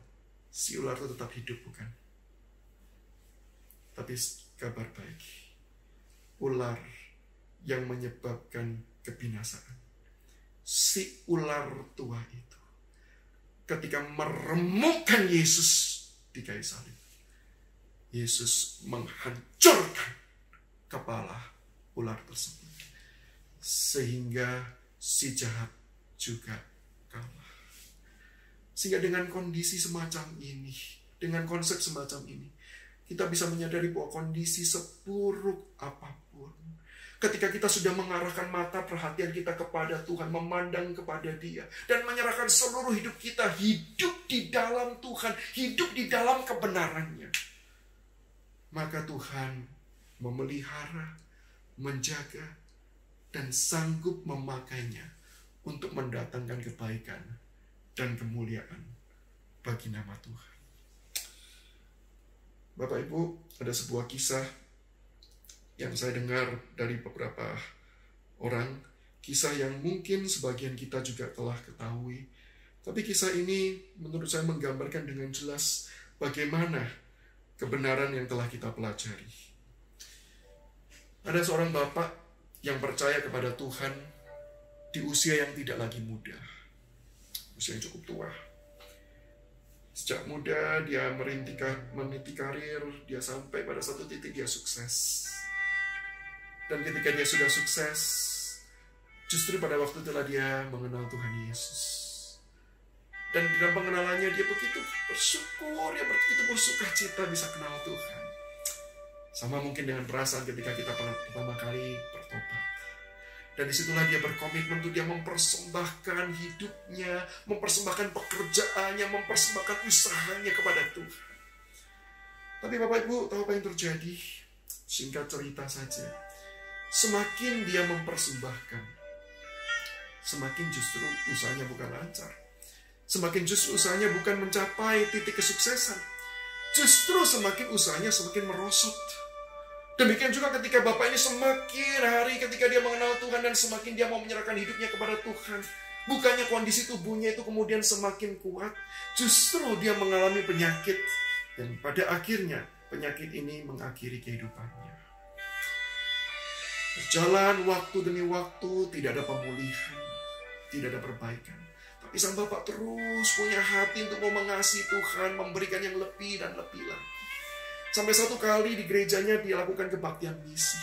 [SPEAKER 3] si ular itu tetap hidup, bukan? Tapi kabar baik, ular yang menyebabkan kebinasaan, si ular tua itu, ketika meremukkan Yesus di kayu salib, Yesus menghancurkan kepala ular tersebut, sehingga si jahat juga kalah. Sehingga dengan kondisi semacam ini, dengan konsep semacam ini, kita bisa menyadari bahwa kondisi seburuk apapun, ketika kita sudah mengarahkan mata perhatian kita kepada Tuhan, memandang kepada Dia, dan menyerahkan seluruh hidup kita, hidup di dalam Tuhan, hidup di dalam kebenarannya, maka Tuhan memelihara, menjaga, dan sanggup memakainya untuk mendatangkan kebaikan dan kemuliaan bagi nama Tuhan. Bapak Ibu, ada sebuah kisah yang saya dengar dari beberapa orang, kisah yang mungkin sebagian kita juga telah ketahui. Tapi kisah ini menurut saya menggambarkan dengan jelas bagaimana kebenaran yang telah kita pelajari. Ada seorang bapak yang percaya kepada Tuhan di usia yang tidak lagi muda, usia yang cukup tua. Sejak muda dia meniti karir, dia sampai pada satu titik dia sukses. Dan ketika dia sudah sukses, justru pada waktu itulah dia mengenal Tuhan Yesus. Dan di dalam pengenalannya dia begitu bersyukur, dia begitu bersukacita bisa kenal Tuhan. Sama mungkin dengan perasaan ketika kita pertama kali bertobat. Dan disitulah dia berkomitmen untuk dia mempersembahkan hidupnya, mempersembahkan pekerjaannya, mempersembahkan usahanya kepada Tuhan. Tapi Bapak Ibu, tahu apa yang terjadi? Singkat cerita saja. Semakin dia mempersembahkan, semakin justru usahanya bukan lancar. Semakin justru usahanya bukan mencapai titik kesuksesan. Justru semakin usahanya semakin merosot. Demikian juga ketika Bapak ini semakin hari ketika dia mengenal Tuhan dan semakin dia mau menyerahkan hidupnya kepada Tuhan. Bukannya kondisi tubuhnya itu kemudian semakin kuat. Justru dia mengalami penyakit. Dan pada akhirnya penyakit ini mengakhiri kehidupannya. Berjalan waktu demi waktu, tidak ada pemulihan, tidak ada perbaikan. Tapi sang Bapak terus punya hati untuk mau mengasihi Tuhan, memberikan yang lebih dan lebih lagi. Sampai satu kali di gerejanya dia lakukan kebaktian misi.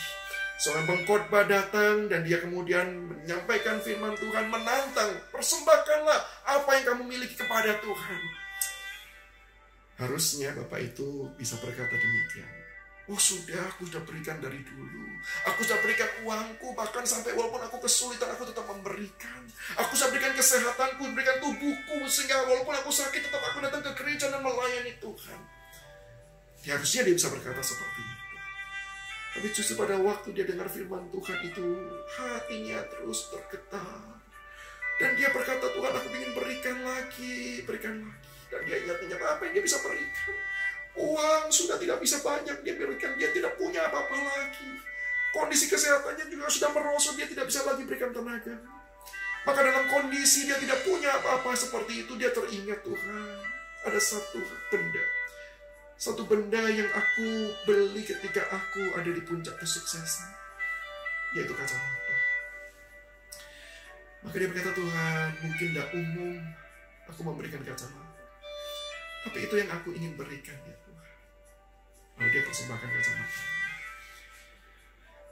[SPEAKER 3] Seorang pengkhotbah datang dan dia kemudian menyampaikan firman Tuhan, menantang, persembahkanlah apa yang kamu miliki kepada Tuhan. Harusnya Bapak itu bisa berkata demikian. Oh sudah, aku sudah berikan dari dulu. Aku sudah berikan uangku, bahkan sampai walaupun aku kesulitan, aku tetap memberikan. Aku sudah berikan kesehatanku, berikan tubuhku, sehingga walaupun aku sakit, tetap aku datang ke gereja dan melayani Tuhan. Harusnya dia bisa berkata seperti itu. Tapi justru pada waktu dia dengar firman Tuhan itu, hatinya terus bergetar. Dan dia berkata, Tuhan aku ingin berikan lagi, berikan lagi. Dan dia ingat apa yang dia bisa berikan. Uang sudah tidak bisa banyak dia berikan, dia tidak punya apa-apa lagi. Kondisi kesehatannya juga sudah merosot, dia tidak bisa lagi berikan tenaga. Maka dalam kondisi dia tidak punya apa-apa seperti itu, dia teringat Tuhan. Ada satu benda yang aku beli ketika aku ada di puncak kesuksesan, yaitu kacamata. Maka dia berkata, Tuhan, mungkin tidak umum aku memberikan kacamata, tapi itu yang aku ingin berikan ya Tuhan. Lalu dia persembahkan kacamata.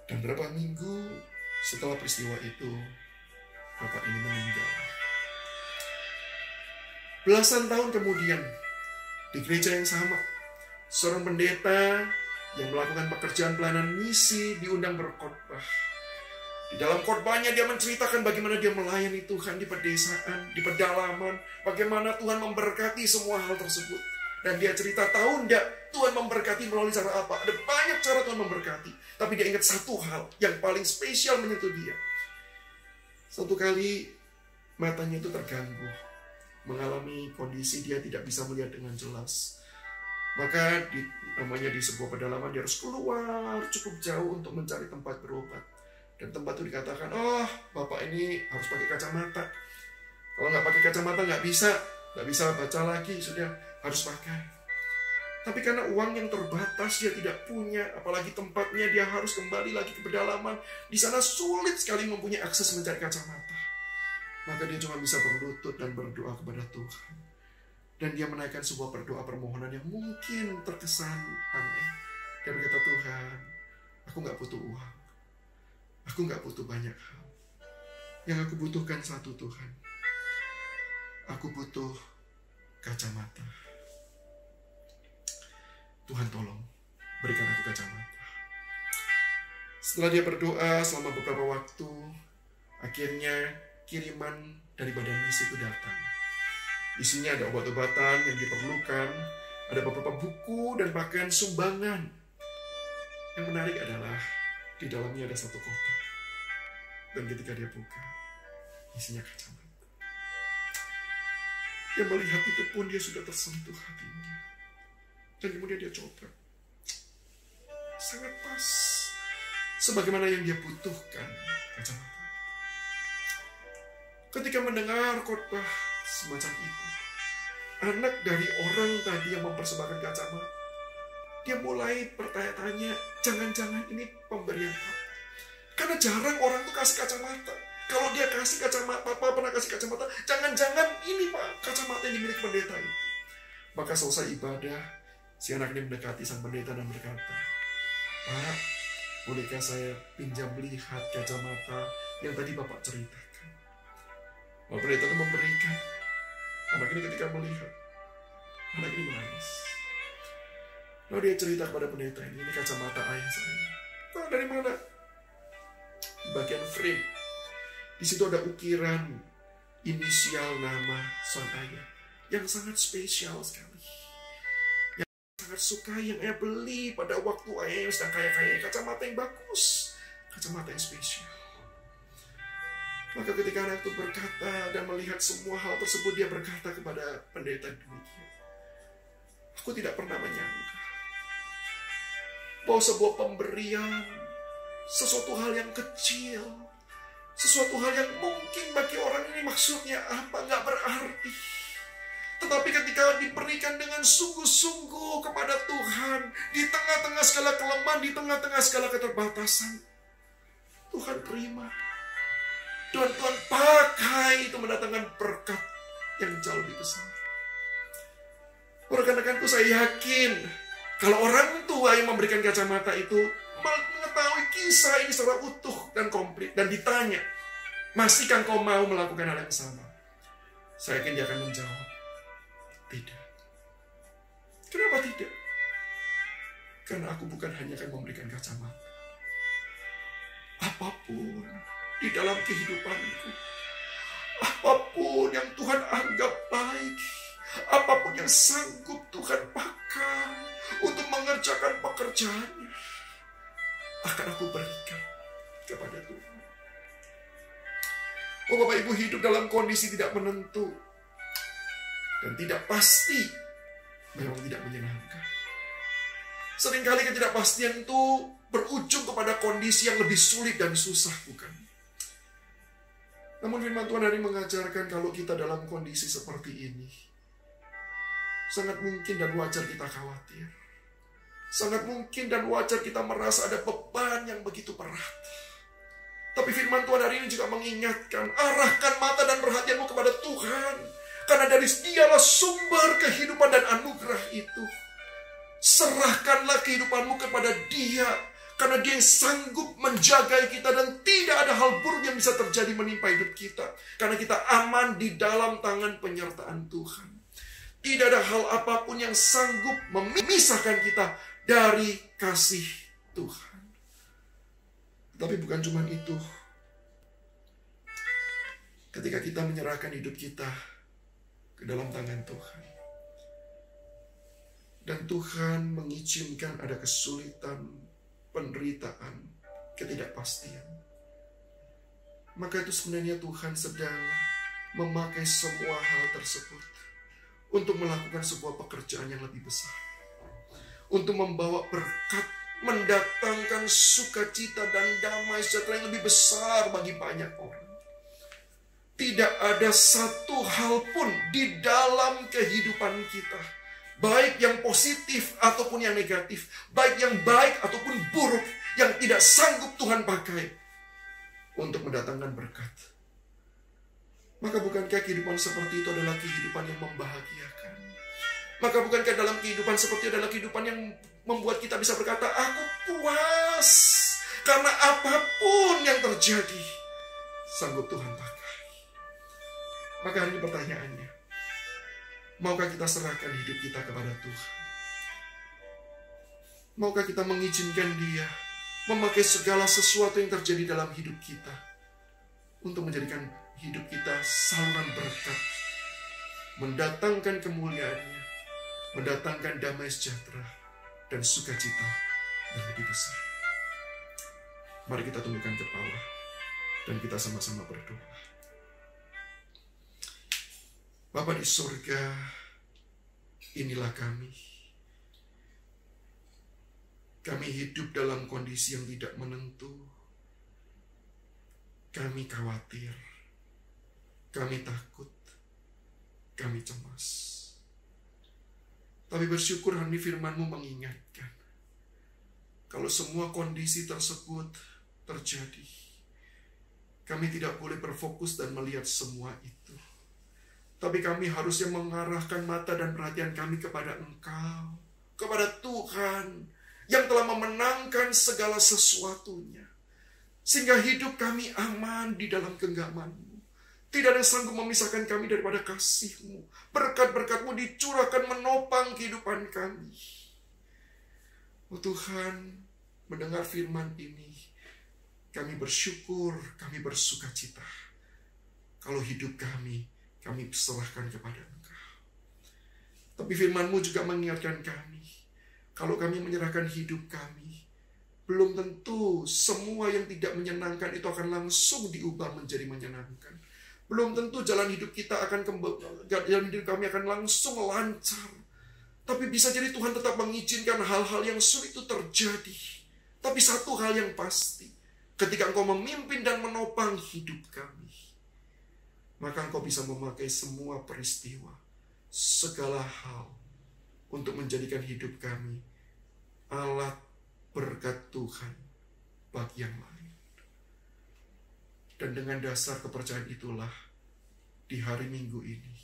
[SPEAKER 3] Dan beberapa minggu setelah peristiwa itu, Bapak ini meninggal. Belasan tahun kemudian, di gereja yang sama, seorang pendeta yang melakukan pekerjaan pelayanan misi diundang berkhotbah. Di dalam khotbahnya dia menceritakan bagaimana dia melayani Tuhan di pedesaan, di pedalaman, bagaimana Tuhan memberkati semua hal tersebut. Dan dia cerita, tahu enggak Tuhan memberkati melalui cara apa? Ada banyak cara Tuhan memberkati. Tapi dia ingat satu hal yang paling spesial menyentuh dia. Satu kali matanya itu terganggu, mengalami kondisi dia tidak bisa melihat dengan jelas. Maka di sebuah pedalaman dia harus keluar cukup jauh untuk mencari tempat berobat. Dan tempat itu dikatakan, oh Bapak ini harus pakai kacamata. Kalau nggak pakai kacamata nggak bisa baca lagi, sudah harus pakai. Tapi karena uang yang terbatas dia tidak punya, apalagi tempatnya dia harus kembali lagi ke pedalaman. Di sana sulit sekali mempunyai akses mencari kacamata. Maka dia cuma bisa berlutut dan berdoa kepada Tuhan. Dan dia menaikkan sebuah berdoa permohonan yang mungkin terkesan aneh. Dia berkata, Tuhan, aku gak butuh uang. Aku gak butuh banyak hal. Yang aku butuhkan satu, Tuhan. Aku butuh kacamata. Tuhan tolong, berikan aku kacamata. Setelah dia berdoa selama beberapa waktu, akhirnya kiriman dari badan misi itu datang. Isinya ada obat-obatan yang diperlukan, ada beberapa buku dan bahkan sumbangan. Yang menarik adalah di Di dalamnya ada satu kotak. Dan ketika dia buka, isinya kacamata. Dia melihat itu pun dia sudah tersentuh hatinya. Dan kemudian dia coba. Sangat pas. Sebagaimana yang dia butuhkan kacamata. Ketika mendengar khotbah semacam itu, anak dari orang tadi yang mempersembahkan kacamata, dia mulai bertanya-tanya, jangan-jangan ini pemberian apa? Karena jarang orang tuh kasih kacamata. Kalau dia kasih kacamata, Papa pernah kasih kacamata, jangan-jangan ini Pak, kacamata yang dimiliki pendeta itu. Maka selesai ibadah, si anak ini mendekati sang pendeta dan berkata, Pak, bolehkah saya pinjam lihat kacamata yang tadi Bapak ceritakan? Bapak pendeta itu memberikan. Anak ini ketika melihat, anak ini menangis. Lalu dia cerita kepada pendeta ini kacamata ayah saya. Nah, dari mana? Di bagian frame. Di situ ada ukiran inisial nama sang ayah yang sangat spesial sekali. Yang sangat suka yang ayah beli pada waktu ayah sedang kaya-kaya. Kacamata yang bagus, kacamata yang spesial. Maka ketika anak itu berkata dan melihat semua hal tersebut, dia berkata kepada pendeta demikian. Aku tidak pernah menyangka bahwa sebuah pemberian, sesuatu hal yang kecil, sesuatu hal yang mungkin bagi orang ini maksudnya apa, nggak berarti. Tetapi ketika diberikan dengan sungguh-sungguh kepada Tuhan, di tengah-tengah segala kelemahan, di tengah-tengah segala keterbatasan, Tuhan terima. Dan Tuhan pakai itu mendatangkan berkat yang jauh lebih besar. Rekan-rekanku, saya yakin kalau orang tua yang memberikan kacamata itu mengetahui kisah ini secara utuh dan komplit dan ditanya, masihkah kau mau melakukan hal yang sama? Saya yakin dia akan menjawab, tidak. Kenapa tidak? Karena aku bukan hanya akan memberikan kacamata. Apapun di dalam kehidupanku, apapun yang Tuhan anggap baik, apapun yang sanggup Tuhan pakai untuk mengerjakan pekerjaannya, akan aku berikan kepada Tuhan. Oh Bapak Ibu, hidup dalam kondisi tidak menentu dan tidak pasti memang tidak menyenangkan. Seringkali ketidakpastian itu berujung kepada kondisi yang lebih sulit dan susah, bukan? Namun firman Tuhan hari mengajarkan kalau kita dalam kondisi seperti ini, sangat mungkin dan wajar kita khawatir. Sangat mungkin dan wajar kita merasa ada beban yang begitu berat. Tapi firman Tuhan hari ini juga mengingatkan, arahkan mata dan perhatianmu kepada Tuhan. Karena dari Dialah sumber kehidupan dan anugerah itu. Serahkanlah kehidupanmu kepada Dia. Karena Dia yang sanggup menjaga kita dan tidak ada hal buruk yang bisa terjadi menimpa hidup kita. Karena kita aman di dalam tangan penyertaan Tuhan. Tidak ada hal apapun yang sanggup memisahkan kita dari kasih Tuhan. Tapi bukan cuma itu. Ketika kita menyerahkan hidup kita ke dalam tangan Tuhan, dan Tuhan mengizinkan ada kesulitan, penderitaan, ketidakpastian, maka itu sebenarnya Tuhan sedang memakai semua hal tersebut untuk melakukan sebuah pekerjaan yang lebih besar, untuk membawa berkat, mendatangkan sukacita dan damai sejahtera yang lebih besar bagi banyak orang. Tidak ada satu hal pun di dalam kehidupan kita, baik yang positif ataupun yang negatif, baik yang baik ataupun buruk, yang tidak sanggup Tuhan pakai untuk mendatangkan berkat. Maka bukankah kehidupan seperti itu adalah kehidupan yang membahagiakan? Maka bukankah dalam kehidupan seperti itu adalah kehidupan yang membuat kita bisa berkata, aku puas, karena apapun yang terjadi, sanggup Tuhan pakai. Maka hari ini pertanyaannya, maukah kita serahkan hidup kita kepada Tuhan? Maukah kita mengizinkan Dia memakai segala sesuatu yang terjadi dalam hidup kita untuk menjadikan hidup kita saluran berkat, mendatangkan kemuliaan-Nya, mendatangkan damai sejahtera dan sukacita yang lebih besar. Mari kita tundukkan kepala dan kita sama-sama berdoa. Bapa di surga, inilah kami. Kami hidup dalam kondisi yang tidak menentu. Kami khawatir, kami takut, kami cemas. Tapi bersyukur hari firman-Mu mengingatkan, kalau semua kondisi tersebut terjadi, kami tidak boleh berfokus dan melihat semua itu. Tapi kami harusnya mengarahkan mata dan perhatian kami kepada Engkau, kepada Tuhan, yang telah memenangkan segala sesuatunya. Sehingga hidup kami aman di dalam genggaman-Mu. Tidak ada yang sanggup memisahkan kami daripada kasih-Mu. Berkat-berkat-Mu dicurahkan menopang kehidupan kami. Oh Tuhan, mendengar firman ini, kami bersyukur, kami bersuka cita. Kalau hidup kami serahkan kepada Engkau. Tapi firman-Mu juga mengingatkan kami, kalau kami menyerahkan hidup kami, belum tentu semua yang tidak menyenangkan itu akan langsung diubah menjadi menyenangkan. Belum tentu jalan hidup kami akan langsung lancar. Tapi bisa jadi Tuhan tetap mengizinkan hal-hal yang sulit itu terjadi. Tapi satu hal yang pasti, ketika Engkau memimpin dan menopang hidup kami, maka Engkau bisa memakai semua peristiwa, segala hal, untuk menjadikan hidup kami alat berkat Tuhan bagi yang lain. Dan dengan dasar kepercayaan itulah, di hari Minggu ini,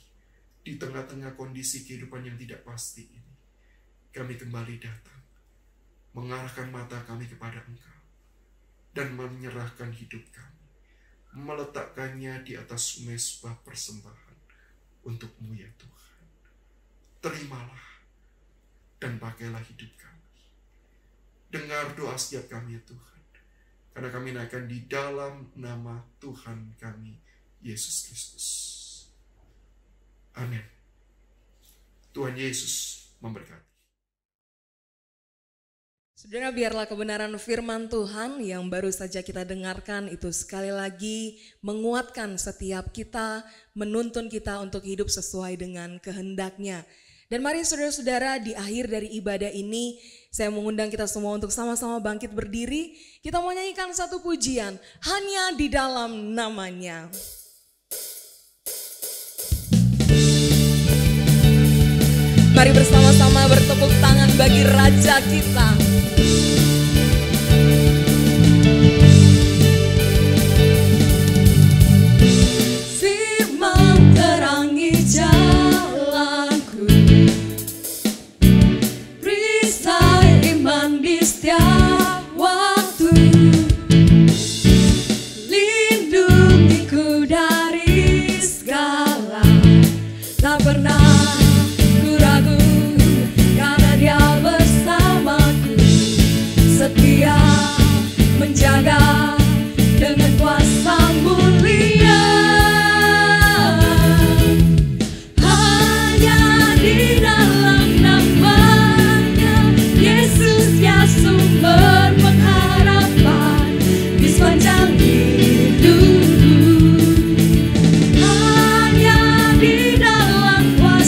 [SPEAKER 3] di tengah-tengah kondisi kehidupan yang tidak pasti ini, kami kembali datang, mengarahkan mata kami kepada Engkau, dan menyerahkan hidup kami, meletakkannya di atas mezbah persembahan untuk-Mu ya Tuhan. Terimalah dan pakailah hidup kami. Dengar doa setiap kami ya Tuhan, karena kami naikkan di dalam nama Tuhan kami, Yesus Kristus. Amin. Tuhan Yesus memberkati.
[SPEAKER 1] Saudara, biarlah kebenaran firman Tuhan yang baru saja kita dengarkan itu sekali lagi menguatkan setiap kita, menuntun kita untuk hidup sesuai dengan kehendak-Nya. Dan mari saudara-saudara, di akhir dari ibadah ini, saya mengundang kita semua untuk sama-sama bangkit berdiri. Kita mau nyanyikan satu pujian, hanya di dalam namanya. Mari bersama-sama bertepuk tangan bagi Raja kita.
[SPEAKER 2] Firman terangi jalanku, perisai iman di setiap waktu, lindungiku dari segala, tak pernah ragu, karena Dia bersamaku, setia menjaga dengan kuasa mulia. Hanya di dalam namanya, Yesus ya sumber pengharapan di sepanjang hidupku. Hanya di dalam kuasa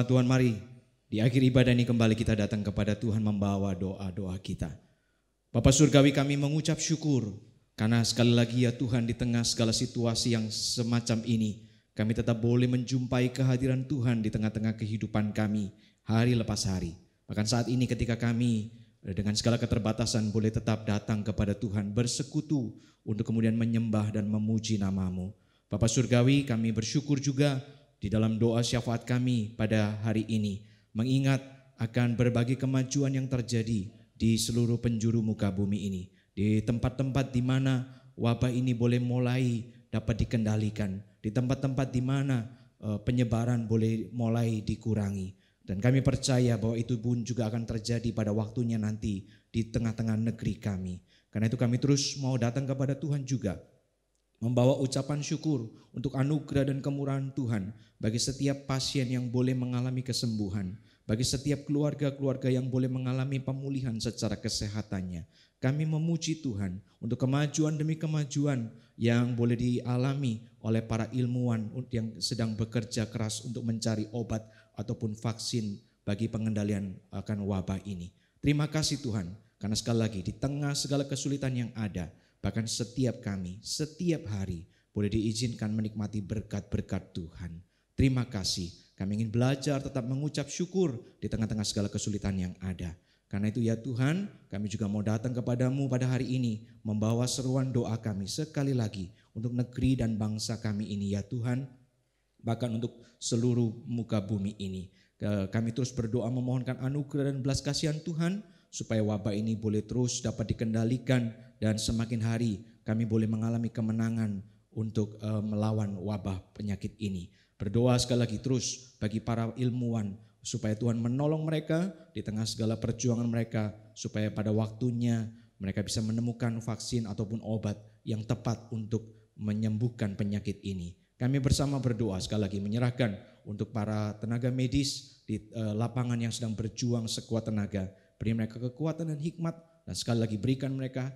[SPEAKER 4] Bersama Tuhan mari di akhir ibadah ini kembali kita datang kepada Tuhan membawa doa-doa kita. Bapa Surgawi, kami mengucap syukur karena sekali lagi ya Tuhan, di tengah segala situasi yang semacam ini, kami tetap boleh menjumpai kehadiran Tuhan di tengah-tengah kehidupan kami hari lepas hari. Bahkan saat ini ketika kami dengan segala keterbatasan boleh tetap datang kepada Tuhan, bersekutu untuk kemudian menyembah dan memuji nama-Mu. Bapa Surgawi, kami bersyukur juga di dalam doa syafaat kami pada hari ini, mengingat akan berbagai kemajuan yang terjadi di seluruh penjuru muka bumi ini. Di tempat-tempat di mana wabah ini boleh mulai dapat dikendalikan. Di tempat-tempat di mana penyebaran boleh mulai dikurangi. Dan kami percaya bahwa itu pun juga akan terjadi pada waktunya nanti di tengah-tengah negeri kami. Karena itu kami terus mau datang kepada Tuhan juga, membawa ucapan syukur untuk anugerah dan kemurahan Tuhan bagi setiap pasien yang boleh mengalami kesembuhan, bagi setiap keluarga-keluarga yang boleh mengalami pemulihan secara kesehatannya. Kami memuji Tuhan untuk kemajuan demi kemajuan yang boleh dialami oleh para ilmuwan yang sedang bekerja keras untuk mencari obat ataupun vaksin bagi pengendalian akan wabah ini. Terima kasih Tuhan, karena sekali lagi di tengah segala kesulitan yang ada, bahkan setiap kami, setiap hari boleh diizinkan menikmati berkat-berkat Tuhan. Terima kasih, kami ingin belajar tetap mengucap syukur di tengah-tengah segala kesulitan yang ada. Karena itu ya Tuhan, kami juga mau datang kepadamu pada hari ini, membawa seruan doa kami sekali lagi untuk negeri dan bangsa kami ini ya Tuhan, bahkan untuk seluruh muka bumi ini. Kami terus berdoa memohonkan anugerah dan belas kasihan Tuhan, supaya wabah ini boleh terus dapat dikendalikan dan semakin hari kami boleh mengalami kemenangan untuk melawan wabah penyakit ini. Berdoa sekali lagi terus bagi para ilmuwan supaya Tuhan menolong mereka di tengah segala perjuangan mereka, supaya pada waktunya mereka bisa menemukan vaksin ataupun obat yang tepat untuk menyembuhkan penyakit ini. Kami bersama berdoa sekali lagi menyerahkan untuk para tenaga medis di lapangan yang sedang berjuang sekuat tenaga. Beri mereka kekuatan dan hikmat, dan sekali lagi berikan mereka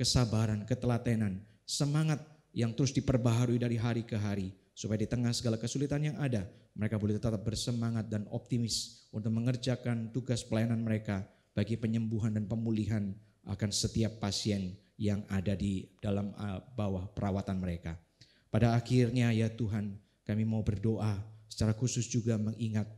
[SPEAKER 4] kesabaran, ketelatenan, semangat yang terus diperbaharui dari hari ke hari, supaya di tengah segala kesulitan yang ada, mereka boleh tetap bersemangat dan optimis untuk mengerjakan tugas pelayanan mereka bagi penyembuhan dan pemulihan akan setiap pasien yang ada di dalam bawah perawatan mereka. Pada akhirnya ya Tuhan, kami mau berdoa secara khusus juga mengingat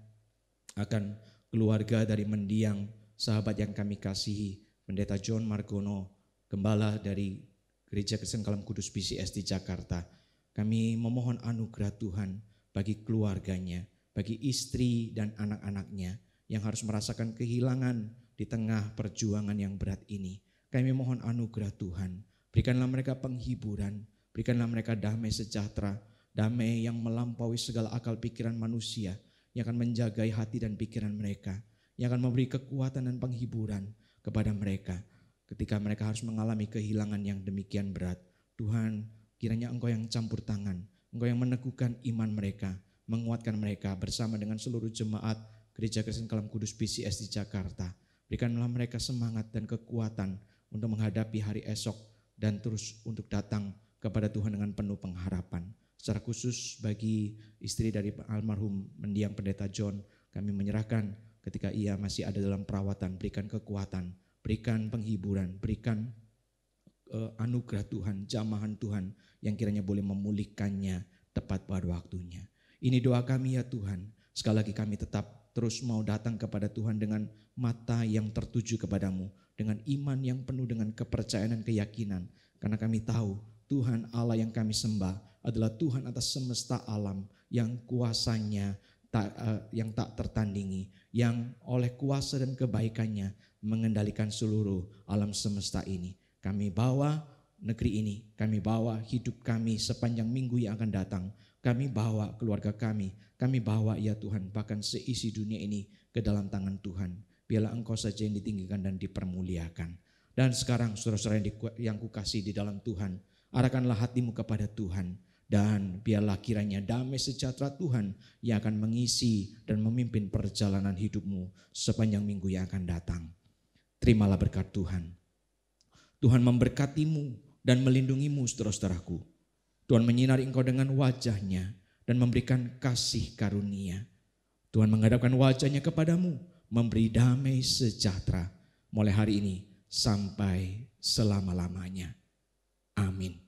[SPEAKER 4] akan keluarga dari mendiang sahabat yang kami kasihi, Pendeta John Margono, gembala dari Gereja Kristen Kalam Kudus BCS di Jakarta. Kami memohon anugerah Tuhan bagi keluarganya, bagi istri dan anak-anaknya yang harus merasakan kehilangan di tengah perjuangan yang berat ini. Kami mohon anugerah Tuhan, berikanlah mereka penghiburan, berikanlah mereka damai sejahtera, damai yang melampaui segala akal pikiran manusia, yang akan menjagai hati dan pikiran mereka, yang akan memberi kekuatan dan penghiburan kepada mereka ketika mereka harus mengalami kehilangan yang demikian berat. Tuhan, kiranya Engkau yang campur tangan, Engkau yang meneguhkan iman mereka, menguatkan mereka bersama dengan seluruh jemaat Gereja Kristen Kalam Kudus BCS di Jakarta. Berikanlah mereka semangat dan kekuatan untuk menghadapi hari esok dan terus untuk datang kepada Tuhan dengan penuh pengharapan. Secara khusus bagi istri dari almarhum mendiang Pendeta John, kami menyerahkan ketika ia masih ada dalam perawatan, berikan kekuatan, berikan penghiburan, berikan anugerah Tuhan, jamahan Tuhan yang kiranya boleh memulihkannya tepat pada waktunya. Ini doa kami ya Tuhan. Sekali lagi kami tetap terus mau datang kepada Tuhan dengan mata yang tertuju kepadamu, dengan iman yang penuh dengan kepercayaan dan keyakinan. Karena kami tahu Tuhan Allah yang kami sembah adalah Tuhan atas semesta alam yang kuasanya yang tak tertandingi, yang oleh kuasa dan kebaikannya mengendalikan seluruh alam semesta ini. Kami bawa negeri ini, kami bawa hidup kami sepanjang minggu yang akan datang. Kami bawa keluarga kami bawa ya Tuhan bahkan seisi dunia ini ke dalam tangan Tuhan. Biarlah Engkau saja yang ditinggikan dan dipermuliakan. Dan sekarang saudara-saudara yang kukasihi di dalam Tuhan, arahkanlah hatimu kepada Tuhan. Dan biarlah kiranya damai sejahtera Tuhan yang akan mengisi dan memimpin perjalanan hidupmu sepanjang minggu yang akan datang. Terimalah berkat Tuhan. Tuhan memberkatimu dan melindungimu saudara-saudaraku. Tuhan menyinari engkau dengan wajah-Nya dan memberikan kasih karunia. Tuhan menghadapkan wajahnya kepadamu, memberi damai sejahtera mulai hari ini sampai selama-lamanya. Amin.